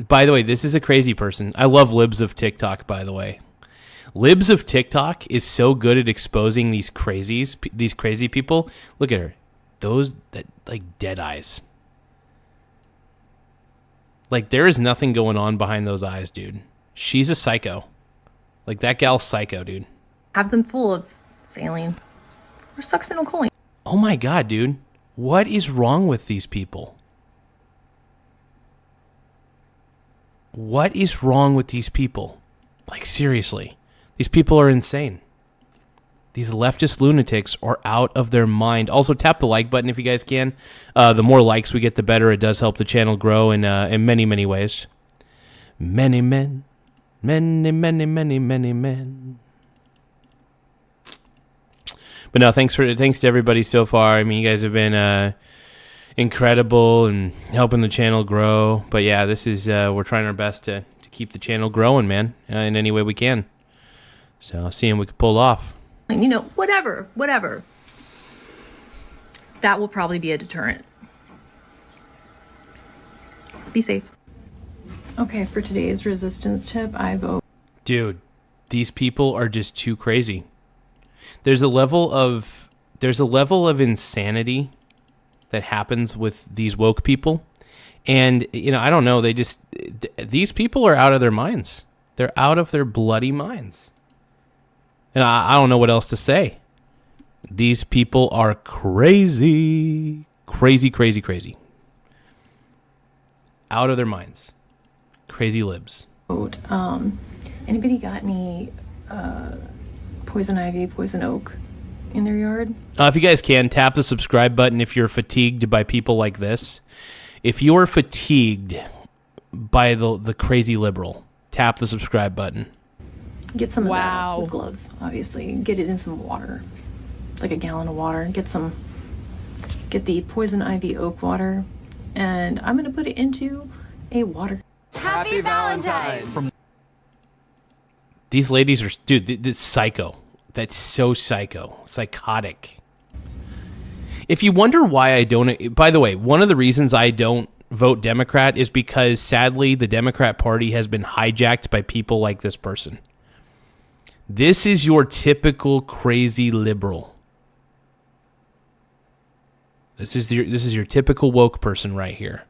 by the way, this is a crazy person. I love Libs of TikTok, by the way. Libs of TikTok is so good at exposing these crazy people. Look at her. Those that like dead eyes. Like, there is nothing going on behind those eyes, dude. She's a psycho. Like, that gal's psycho, dude. Have them full of saline or succinylcholine. Oh my god, dude. What is wrong with these people? What is wrong with these people? Like, seriously. These people are insane. These leftist lunatics are out of their mind. Also, tap the like button if you guys can. The more likes we get, the better. It does help the channel grow in many, many ways. Many men. Many, many, many, many men. But no, thanks to everybody so far. I mean, you guys have been incredible and helping the channel grow. But yeah, this is we're trying our best to keep the channel growing, man, in any way we can. So seeing we can pull off. And whatever. That will probably be a deterrent. Be safe. Okay, for today's resistance tip, I vote. Dude, these people are just too crazy. There's a level of insanity that happens with these woke people. And, I don't know, these people are out of their minds. They're out of their bloody minds. And I don't know what else to say. These people are crazy. Crazy, crazy, crazy. Out of their minds. Crazy libs. Anybody got any poison ivy, poison oak in their yard? If you guys can, tap the subscribe button if you're fatigued by people like this. If you're fatigued by the crazy liberal, tap the subscribe button. Get some of that with gloves, obviously. Get it in some water, like a gallon of water. Get the poison ivy oak water, and I'm gonna put it into a water. Happy Valentine's! These ladies are, dude, this psycho. That's so psycho. Psychotic. If you wonder why I don't, by the way, one of the reasons I don't vote Democrat is because, sadly, the Democrat Party has been hijacked by people like this person. This is your typical crazy liberal. This is your typical woke person right here.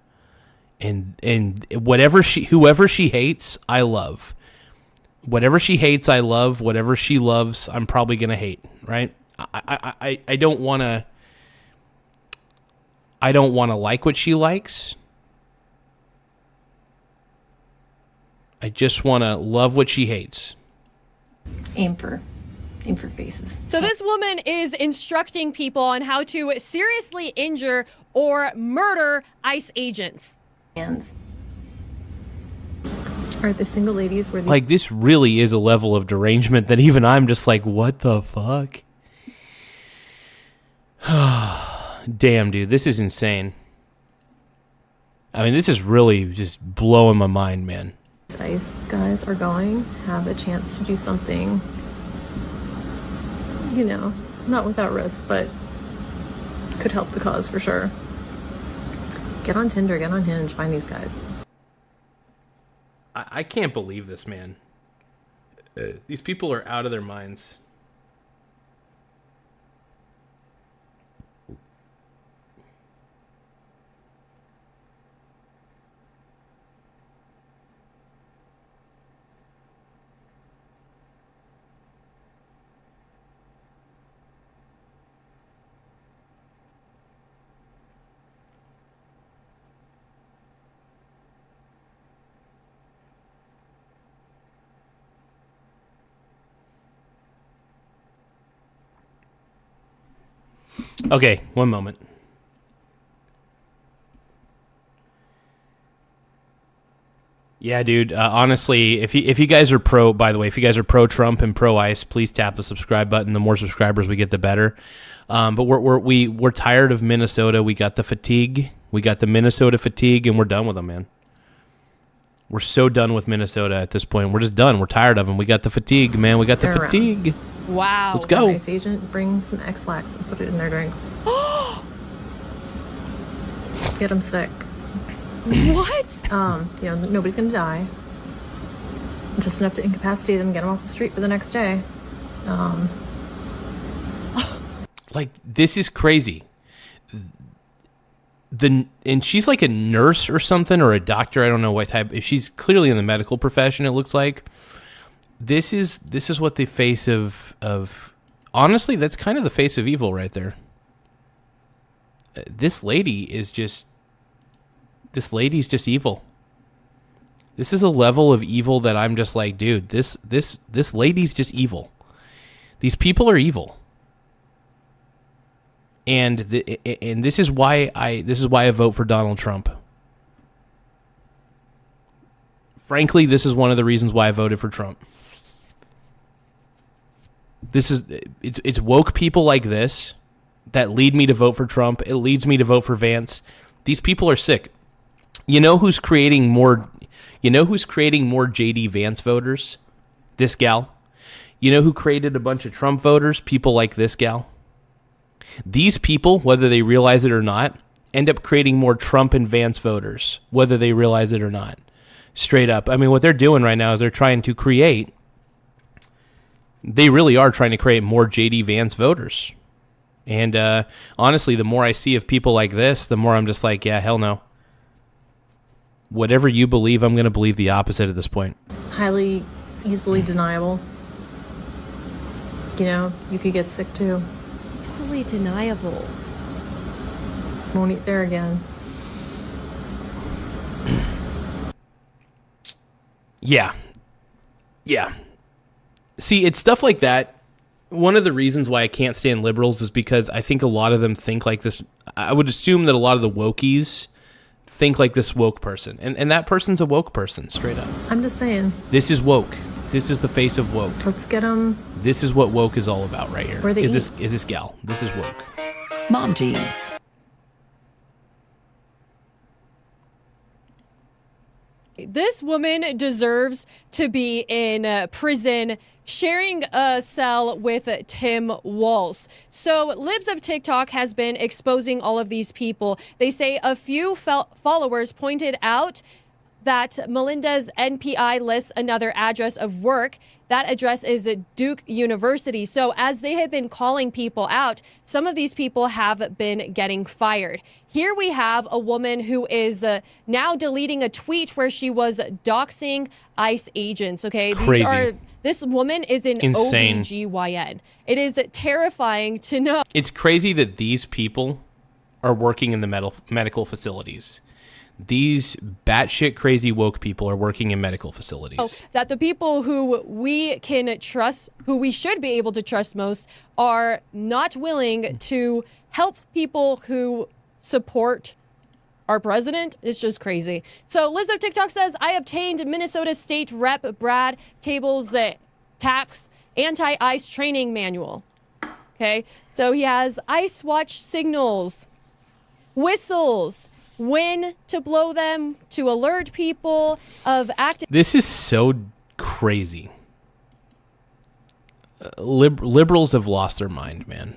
And whoever she hates, I love. Whatever she hates, I love. Whatever she loves, I'm probably gonna hate. Right? I don't wanna like what she likes. I just wanna love what she hates. Aim for faces. So this woman is instructing people on how to seriously injure or murder ICE agents. Hands. Are the single ladies where like, this really is a level of derangement that even I'm just like, what the fuck? Damn, dude, this is insane. I mean, this is really just blowing my mind, man. ICE guys are going have a chance to do something, not without risk, but could help the cause for sure. Get on Tinder, get on Hinge, find these guys. I can't believe this, man. These people are out of their minds. Okay, one moment. Yeah, dude. Honestly, if you guys are pro, by the way, if you guys are pro Trump and pro ICE, please tap the subscribe button. The more subscribers we get, the better. But we're tired of Minnesota. We got the fatigue. We got the Minnesota fatigue, and we're done with them, man. We're so done with Minnesota at this point. We're just done. We're tired of them. We got the fatigue, man. We got the fatigue. Wow. Let's go. ICE agent, bring some X-Lax and put it in their drinks. Get them sick. What? Nobody's gonna die. Just enough to incapacitate them, get them off the street for the next day. Like, this is crazy. And she's like a nurse or something, or a doctor. I don't know what type. If she's clearly in the medical profession, it looks like. This is what the face of honestly, that's kind of the face of evil right there. This lady's just evil. This is a level of evil that I'm just like, dude, this lady's just evil. These people are evil. And this is why I vote for Donald Trump. Frankly, this is one of the reasons why I voted for Trump. It's woke people like this that lead me to vote for Trump. It leads me to vote for Vance. These people are sick. You know who's creating more JD Vance voters? This gal. You know who created a bunch of Trump voters? People like this gal. These people, whether they realize it or not, end up creating more Trump and Vance voters, whether they realize it or not. Straight up. I mean, what they're doing right now is they really are trying to create more JD Vance voters. And honestly, the more I see of people like this, the more I'm just like, yeah, hell no. Whatever you believe, I'm going to believe the opposite at this point. Highly easily deniable. You know, you could get sick too. Easily deniable. Won't eat there again. Yeah. See, it's stuff like that. One of the reasons why I can't stand liberals is because I think a lot of them think like this. I would assume that a lot of the wokies think like this woke person. And that person's a woke person, straight up. I'm just saying. This is woke. This is the face of woke. Let's get them. This is what woke is all about right here. Where they is this gal. This is woke. Mom jeans. This woman deserves to be in prison sharing a cell with Tim Walz. So Libs of TikTok has been exposing all of these people. They say a few followers pointed out that Melinda's NPI lists another address of work. That address is Duke University. So as they have been calling people out, some of these people have been getting fired. Here we have a woman who is now deleting a tweet where she was doxing ICE agents. Okay, Crazy. This woman is an Insane. OBGYN. It is terrifying to know. It's crazy that these people are working in the medical facilities. These batshit crazy woke people are working in medical facilities. That the people who we can trust, who we should be able to trust most, are not willing to help people who support our president. Is just crazy. So Liz of TikTok says, I obtained Minnesota State Rep Brad Table's TAPS anti-ICE training manual. Okay, so he has ICE watch signals, whistles, when to blow them, to alert people of active. This is so crazy. Liberals have lost their mind, man.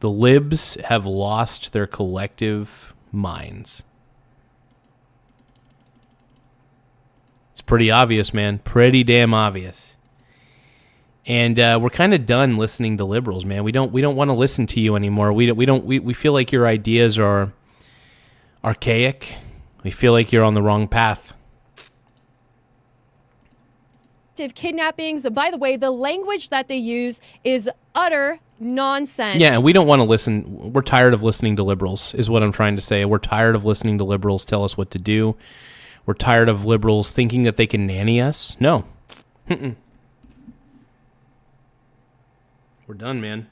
The libs have lost their collective minds. It's pretty obvious, man. Pretty damn obvious. And we're kind of done listening to liberals, man. We don't want to listen to you anymore. We feel like your ideas are archaic. We feel like you're on the wrong path. Kidnappings. By the way, the language that they use is utter nonsense. Yeah, we don't want to listen. We're tired of listening to liberals, is what I'm trying to say. We're tired of listening to liberals tell us what to do. We're tired of liberals thinking that they can nanny us. No. We're done, man.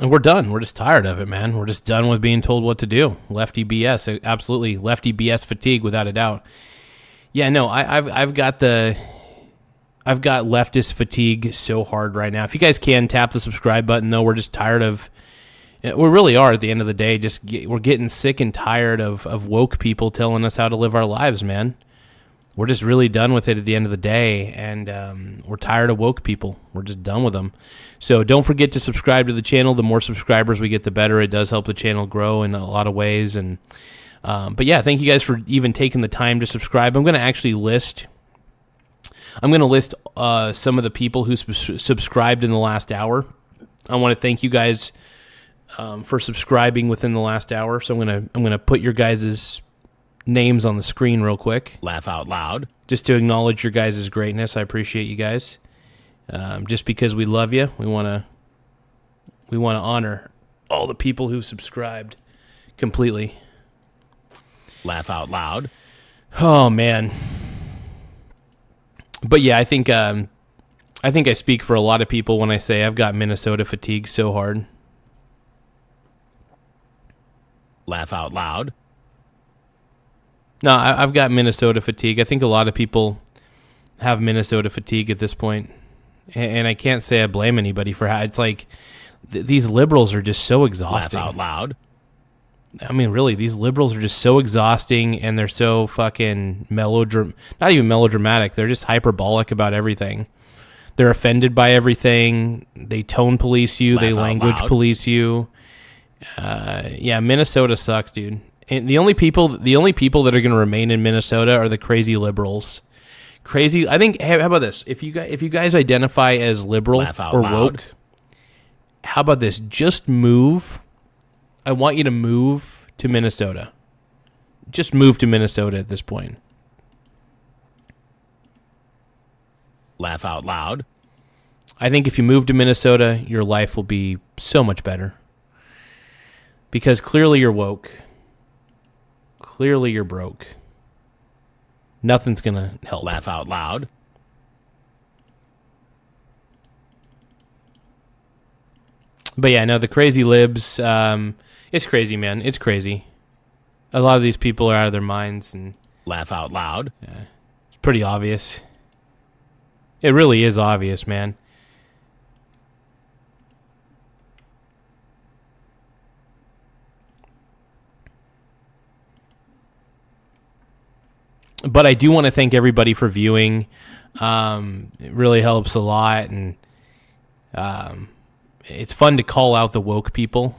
And we're done. We're just tired of it, man. We're just done with being told what to do. Lefty BS. Absolutely. Lefty BS fatigue, without a doubt. Yeah, no, I've got leftist fatigue so hard right now. If you guys can tap the subscribe button, though, we're just tired of. We really are at the end of the day. We're getting sick and tired of woke people telling us how to live our lives, man. We're just really done with it at the end of the day, and we're tired of woke people. We're just done with them. So don't forget to subscribe to the channel. The more subscribers we get, the better. It does help the channel grow in a lot of ways, and. But yeah, thank you guys for even taking the time to subscribe. I'm going to list some of the people who subscribed in the last hour. I want to thank you guys for subscribing within the last hour. So I'm going to put your guys' names on the screen real quick. Laugh out loud. Just to acknowledge your guys' greatness. I appreciate you guys. Just because we love you, we want to honor all the people who subscribed completely. Laugh out loud. Oh man. But yeah, I think I speak for a lot of people when I say I've got Minnesota fatigue so hard. Laugh out loud. No, I've got Minnesota fatigue. I think a lot of people have Minnesota fatigue at this point. And I can't say I blame anybody for how it's like these liberals are just so exhausting. Laugh out loud. I mean, really, these liberals are just so exhausting, and they're so fucking not even melodramatic. They're just hyperbolic about everything. They're offended by everything. They tone police you. They language police you. Yeah, Minnesota sucks, dude. And the only people that are going to remain in Minnesota are the crazy liberals. Crazy. I think. How about this? If you guys identify as liberal or woke, how about this? Just move. I want you to move to Minnesota. Just move to Minnesota at this point. Laugh out loud. I think if you move to Minnesota, your life will be so much better. Because clearly you're woke. Clearly you're broke. Nothing's going to help. Laugh out loud. But yeah, no, the crazy libs, it's crazy, man. It's crazy. A lot of these people are out of their minds. And laugh out loud. Yeah, it's pretty obvious. It really is obvious, man. But I do want to thank everybody for viewing. It really helps a lot, and it's fun to call out the woke people.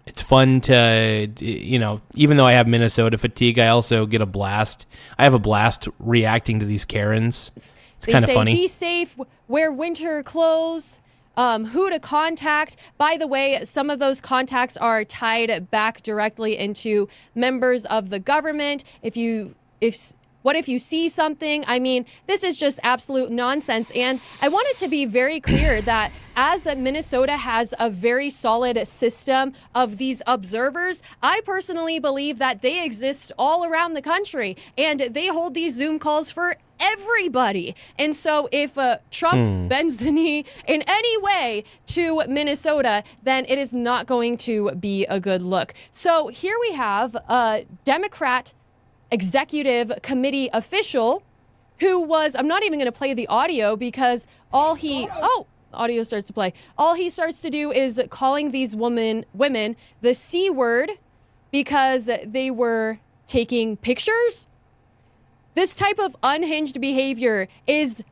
It's fun to, even though I have Minnesota fatigue, I also get a blast. I have a blast reacting to these Karens. It's kind of funny. Be safe, wear winter clothes, who to contact. By the way, some of those contacts are tied back directly into members of the government. What if you see something? I mean, this is just absolute nonsense. And I wanted to be very clear that as Minnesota has a very solid system of these observers, I personally believe that they exist all around the country and they hold these Zoom calls for everybody. And so if Trump bends the knee in any way to Minnesota, then it is not going to be a good look. So here we have a Democrat executive committee official who was, I'm not even going to play the audio because audio starts to play. All he starts to do is calling these women the C word because they were taking pictures. This type of unhinged behavior is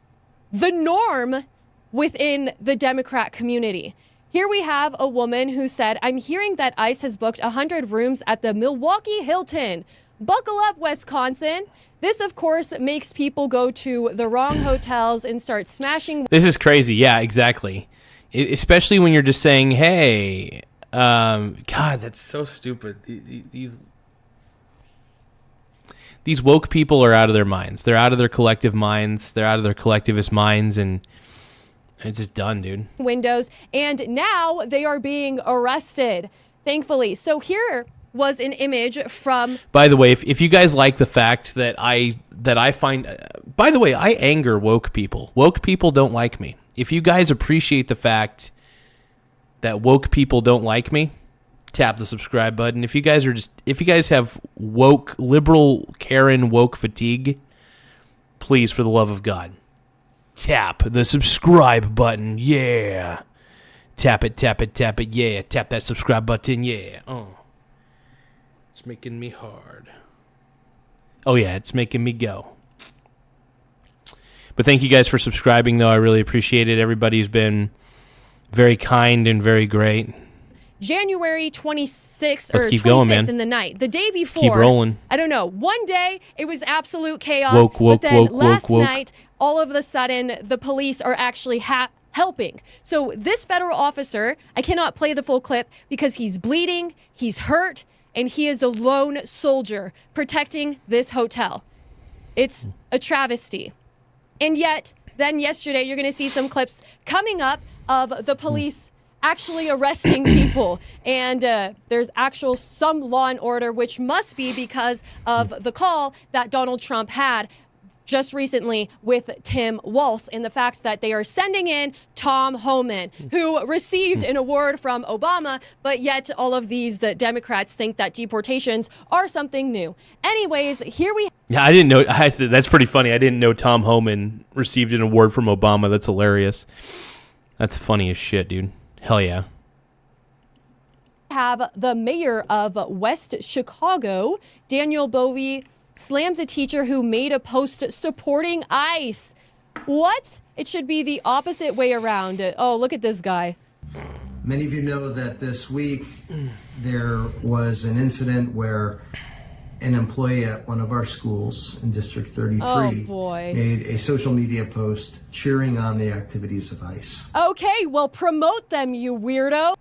the norm within the Democrat community. Here we have a woman who said, I'm hearing that ICE has booked 100 rooms at the Milwaukee Hilton. Buckle up, Wisconsin. This, of course, makes people go to the wrong hotels and start smashing. This is crazy. Yeah, exactly. Especially when you're just saying, hey, God, that's so stupid. These woke people are out of their minds. They're out of their collective minds. They're out of their collectivist minds, and it's just done, dude. Windows, and now they are being arrested, thankfully. So here was an image from... By the way, if you guys like the fact that I find... by the way, I anger woke people. Woke people don't like me. If you guys appreciate the fact that woke people don't like me, tap the subscribe button. If you guys have woke, liberal, Karen, woke fatigue, please, for the love of God, tap the subscribe button. Yeah. Tap it, tap it, tap it. Yeah. Tap that subscribe button. Yeah. Oh. It's making me hard. Oh, yeah, it's making me go. But thank you guys for subscribing, though. I really appreciate it. Everybody's been very kind and very great. January 26th Let's or keep 25th going, man. in the night. The day before. Keep rolling. I don't know. One day, it was absolute chaos. Woke, but then woke, last woke. night, all of a sudden, the police are actually helping. So this federal officer, I cannot play the full clip because he's bleeding, he's hurt, and he is a lone soldier protecting this hotel. It's a travesty. And yet, then yesterday, you're going to see some clips coming up of the police actually arresting people. And there's some law and order, which must be because of the call that Donald Trump had just recently with Tim Walz and the fact that they are sending in Tom Homan, who received an award from Obama, but yet all of these Democrats think that deportations are something new. Anyways, here we... Yeah, I didn't know. That's pretty funny. I didn't know Tom Homan received an award from Obama. That's hilarious. That's funny as shit, dude. Hell yeah. Have the mayor of West Chicago, Daniel Bovee, slams a teacher who made a post supporting ICE. What? It should be the opposite way around. Oh, look at this guy. Many of you know that this week there was an incident where an employee at one of our schools in District 33 made a social media post cheering on the activities of ICE. Okay, well, promote them, you weirdo.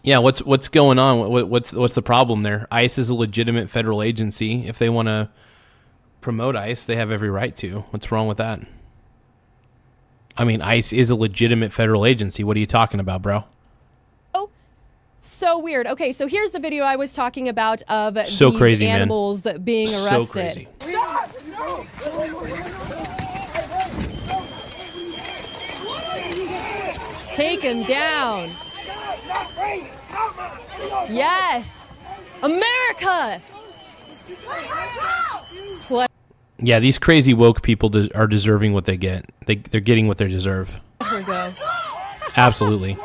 Yeah, what's going on? What's the problem there? ICE is a legitimate federal agency. If they want to promote ICE, they have every right to. What's wrong with that? I mean, ICE is a legitimate federal agency. What are you talking about, bro? Oh, so weird. Okay, so here's the video I was talking about of these crazy, animals being arrested. So crazy. Take him down. Yes, America. Yeah, these crazy woke people are deserving what they get. They're getting what they deserve. Here we go. Absolutely.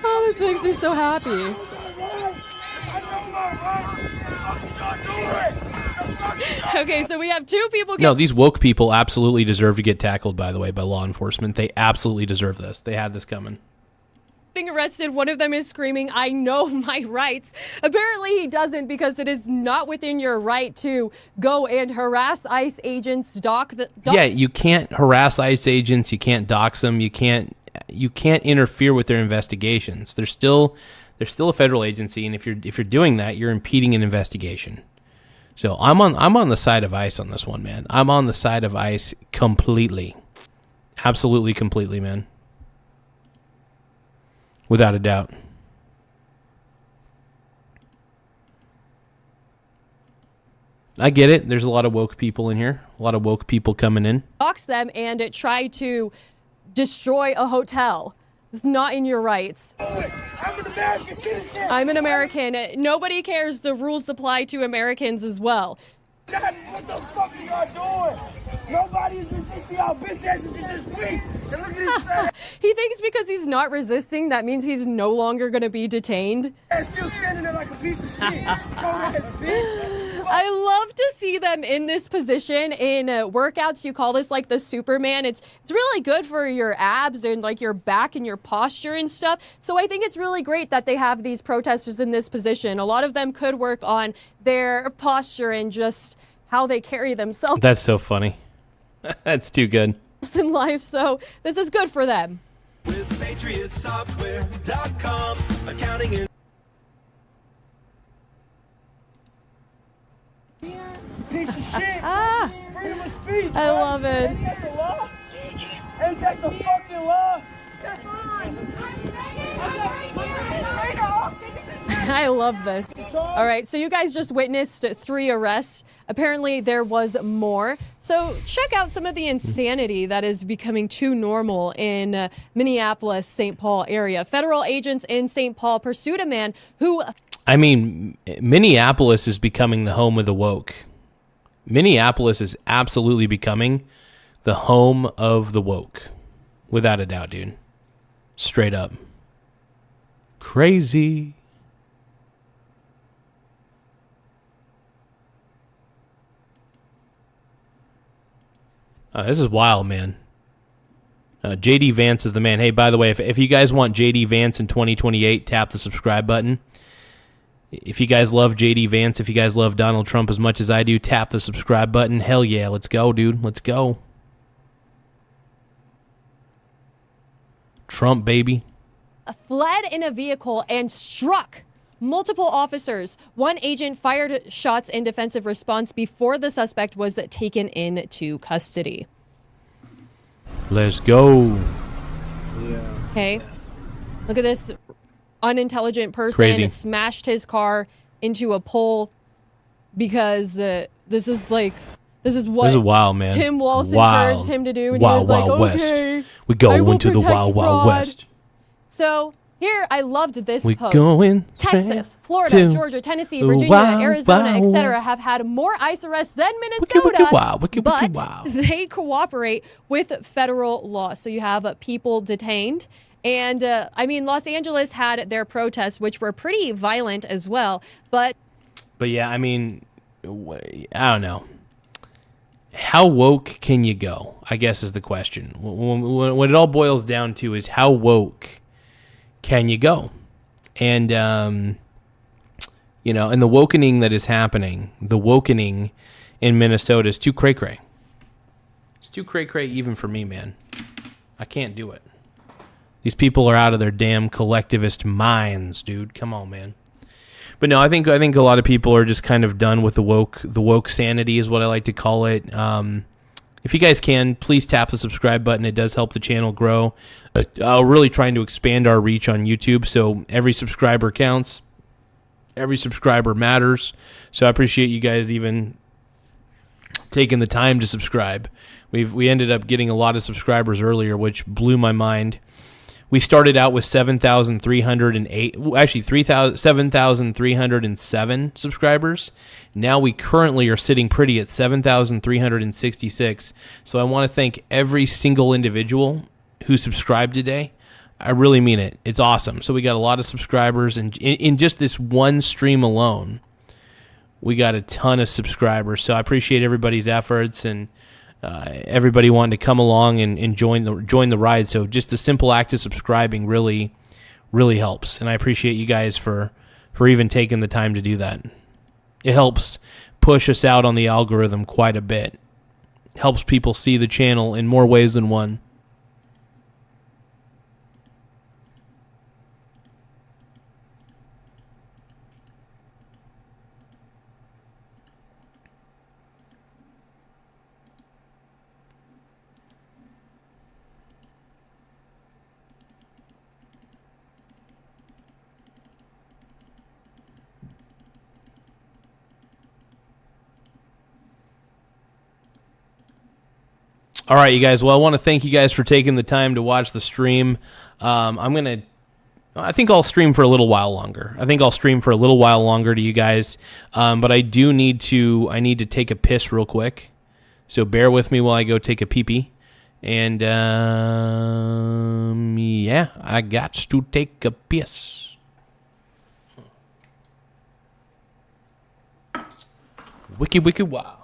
Oh, this makes me so happy. Okay, so we have two people. No, these woke people absolutely deserve to get tackled, by the way, by law enforcement. They absolutely deserve this. They had this coming. Being arrested, one of them is screaming, "I know my rights." Apparently he doesn't, because it is not within your right to go and harass ICE agents, Yeah, you can't harass ICE agents, you can't dox them, you can't interfere with their investigations. They're still a federal agency, and if you're doing that, you're impeding an investigation. So I'm on the side of ICE on this one, man. I'm on the side of ICE completely. Absolutely completely, man. Without a doubt. I get it. There's a lot of woke people in here. A lot of woke people coming in. Dox them and try to destroy a hotel. It's not in your rights. I'm an American citizen. I'm an American. Nobody cares. The rules apply to Americans as well. What the fuck are y'all doing? Nobody is resisting y'all bitch asses this week. And look at his face. He thinks because he's not resisting, that means he's no longer going to be detained. Still standing there like a piece of shit. I love to see them in this position in workouts. You call this like the Superman. It's really good for your abs and like your back and your posture and stuff. So I think it's really great that they have these protesters in this position. A lot of them could work on their posture and just how they carry themselves. That's so funny. That's too good. In life, so this is good for them. With patriotsoftware.com, accounting is piece of shit. Freedom of speech. I love it. Ain't that the law? Ain't that the fucking law? I love this. All right, so you guys just witnessed 3 arrests. Apparently there was more. So check out some of the insanity that is becoming too normal in Minneapolis, St. Paul area. Federal agents in St. Paul pursued a man who... I mean, Minneapolis is becoming the home of the woke. Minneapolis is absolutely becoming the home of the woke. Without a doubt, dude. Straight up. Crazy. This is wild, man. JD Vance is the man. Hey, by the way, if you guys want JD Vance in 2028, tap the subscribe button. If you guys love JD Vance, if you guys love Donald Trump as much as I do, tap the subscribe button. Hell yeah, let's go, dude. Let's go. Trump, baby. Fled in a vehicle and struck multiple officers. One agent fired shots in defensive response before the suspect was taken into custody. Let's go. Okay. Look at this unintelligent person Crazy. smashed his car into a pole because this is what This is wild, man. Tim Walz Wild. encouraged him to do, and Wild, he was like, Wild West. okay, We go I will into the protect Wild, Wild fraud. West. So here, I loved this We post. going Texas, to Florida, Georgia, Tennessee, Virginia, Wild, Arizona, Wild etc. West. have had more ICE arrests than Minnesota, wicked wild, wicked but wild. they cooperate with federal law. So you have people detained. And Los Angeles had their protests, which were pretty violent as well. But yeah, I mean, I don't know. How woke can you go, I guess is the question. What it all boils down to is how woke can you go? And, and the wokening that is happening, the wokening in Minnesota is too cray-cray. It's too cray-cray even for me, man. I can't do it. These people are out of their damn collectivist minds, dude. Come on, man. But no, I think a lot of people are just kind of done with the woke sanity is what I like to call it. If you guys can, please tap the subscribe button. It does help the channel grow. Really trying to expand our reach on YouTube, so every subscriber counts. Every subscriber matters. So I appreciate you guys even taking the time to subscribe. We ended up getting a lot of subscribers earlier, which blew my mind. We started out with 7,307 subscribers. Now we currently are sitting pretty at 7,366. So I want to thank every single individual who subscribed today. I really mean it. It's awesome. So we got a lot of subscribers, and in just this one stream alone, we got a ton of subscribers. So I appreciate everybody's efforts and everybody wanting to come along and join the ride. So just the simple act of subscribing really, really helps. And I appreciate you guys for even taking the time to do that. It helps push us out on the algorithm quite a bit. Helps people see the channel in more ways than one. All right, you guys. Well, I want to thank you guys for taking the time to watch the stream. I think I'll stream for a little while longer. To you guys. But I need to take a piss real quick. So bear with me while I go take a pee-pee. And, yeah, I got to take a piss. Wiki wow.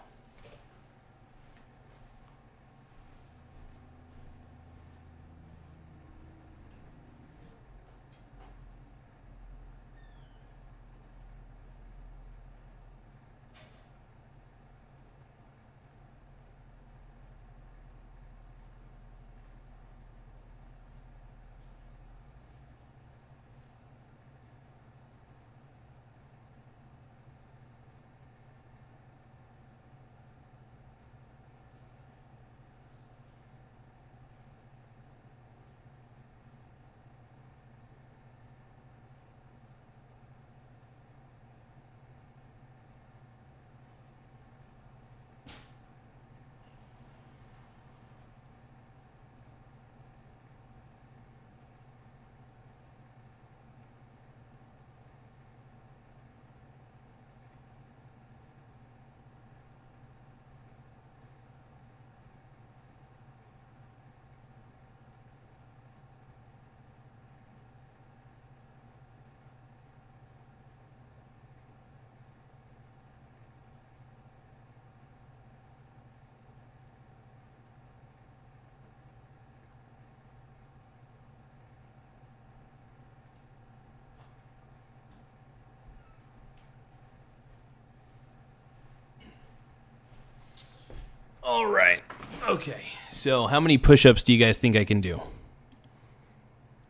All right. Okay. So how many push-ups do you guys think I can do?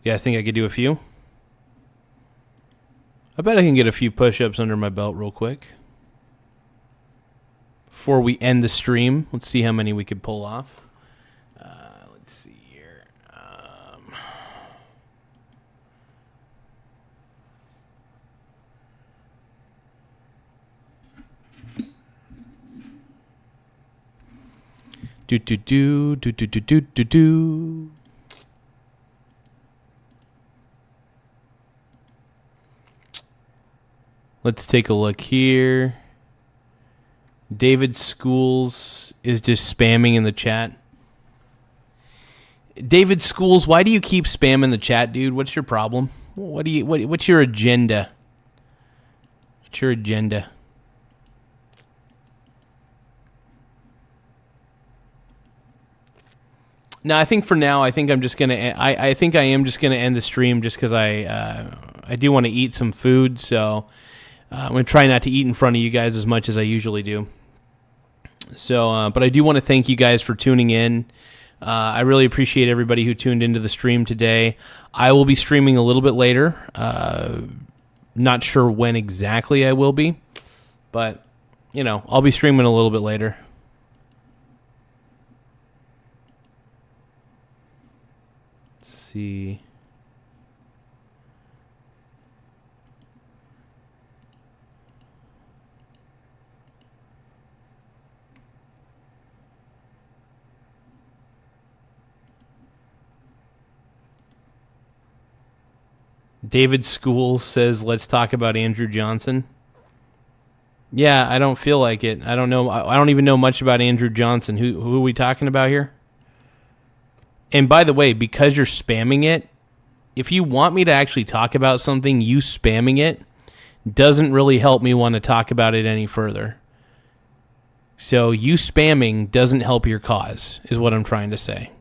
You guys think I could do a few? I bet I can get a few push-ups under my belt real quick. Before we end the stream, let's see how many we could pull off. Let's see here. Do do do do do do do do do. Let's take a look here. David Schools is just spamming in the chat. David Schools, why do you keep spamming the chat, dude? What's your problem? What's your agenda? What's your agenda? No, I think for now, I think I'm just gonna. I think I am just gonna end the stream just because I do want to eat some food. So I'm gonna try not to eat in front of you guys as much as I usually do. So, but I do want to thank you guys for tuning in. I really appreciate everybody who tuned into the stream today. I will be streaming a little bit later. Not sure when exactly I will be, but you know, I'll be streaming a little bit later. Let's see. David Schools says, let's talk about Andrew Johnson. Yeah, I don't feel like it. I don't know. I don't even know much about Andrew Johnson. Who are we talking about here? And by the way, because you're spamming it, if you want me to actually talk about something, you spamming it doesn't really help me want to talk about it any further. So you spamming doesn't help your cause, is what I'm trying to say.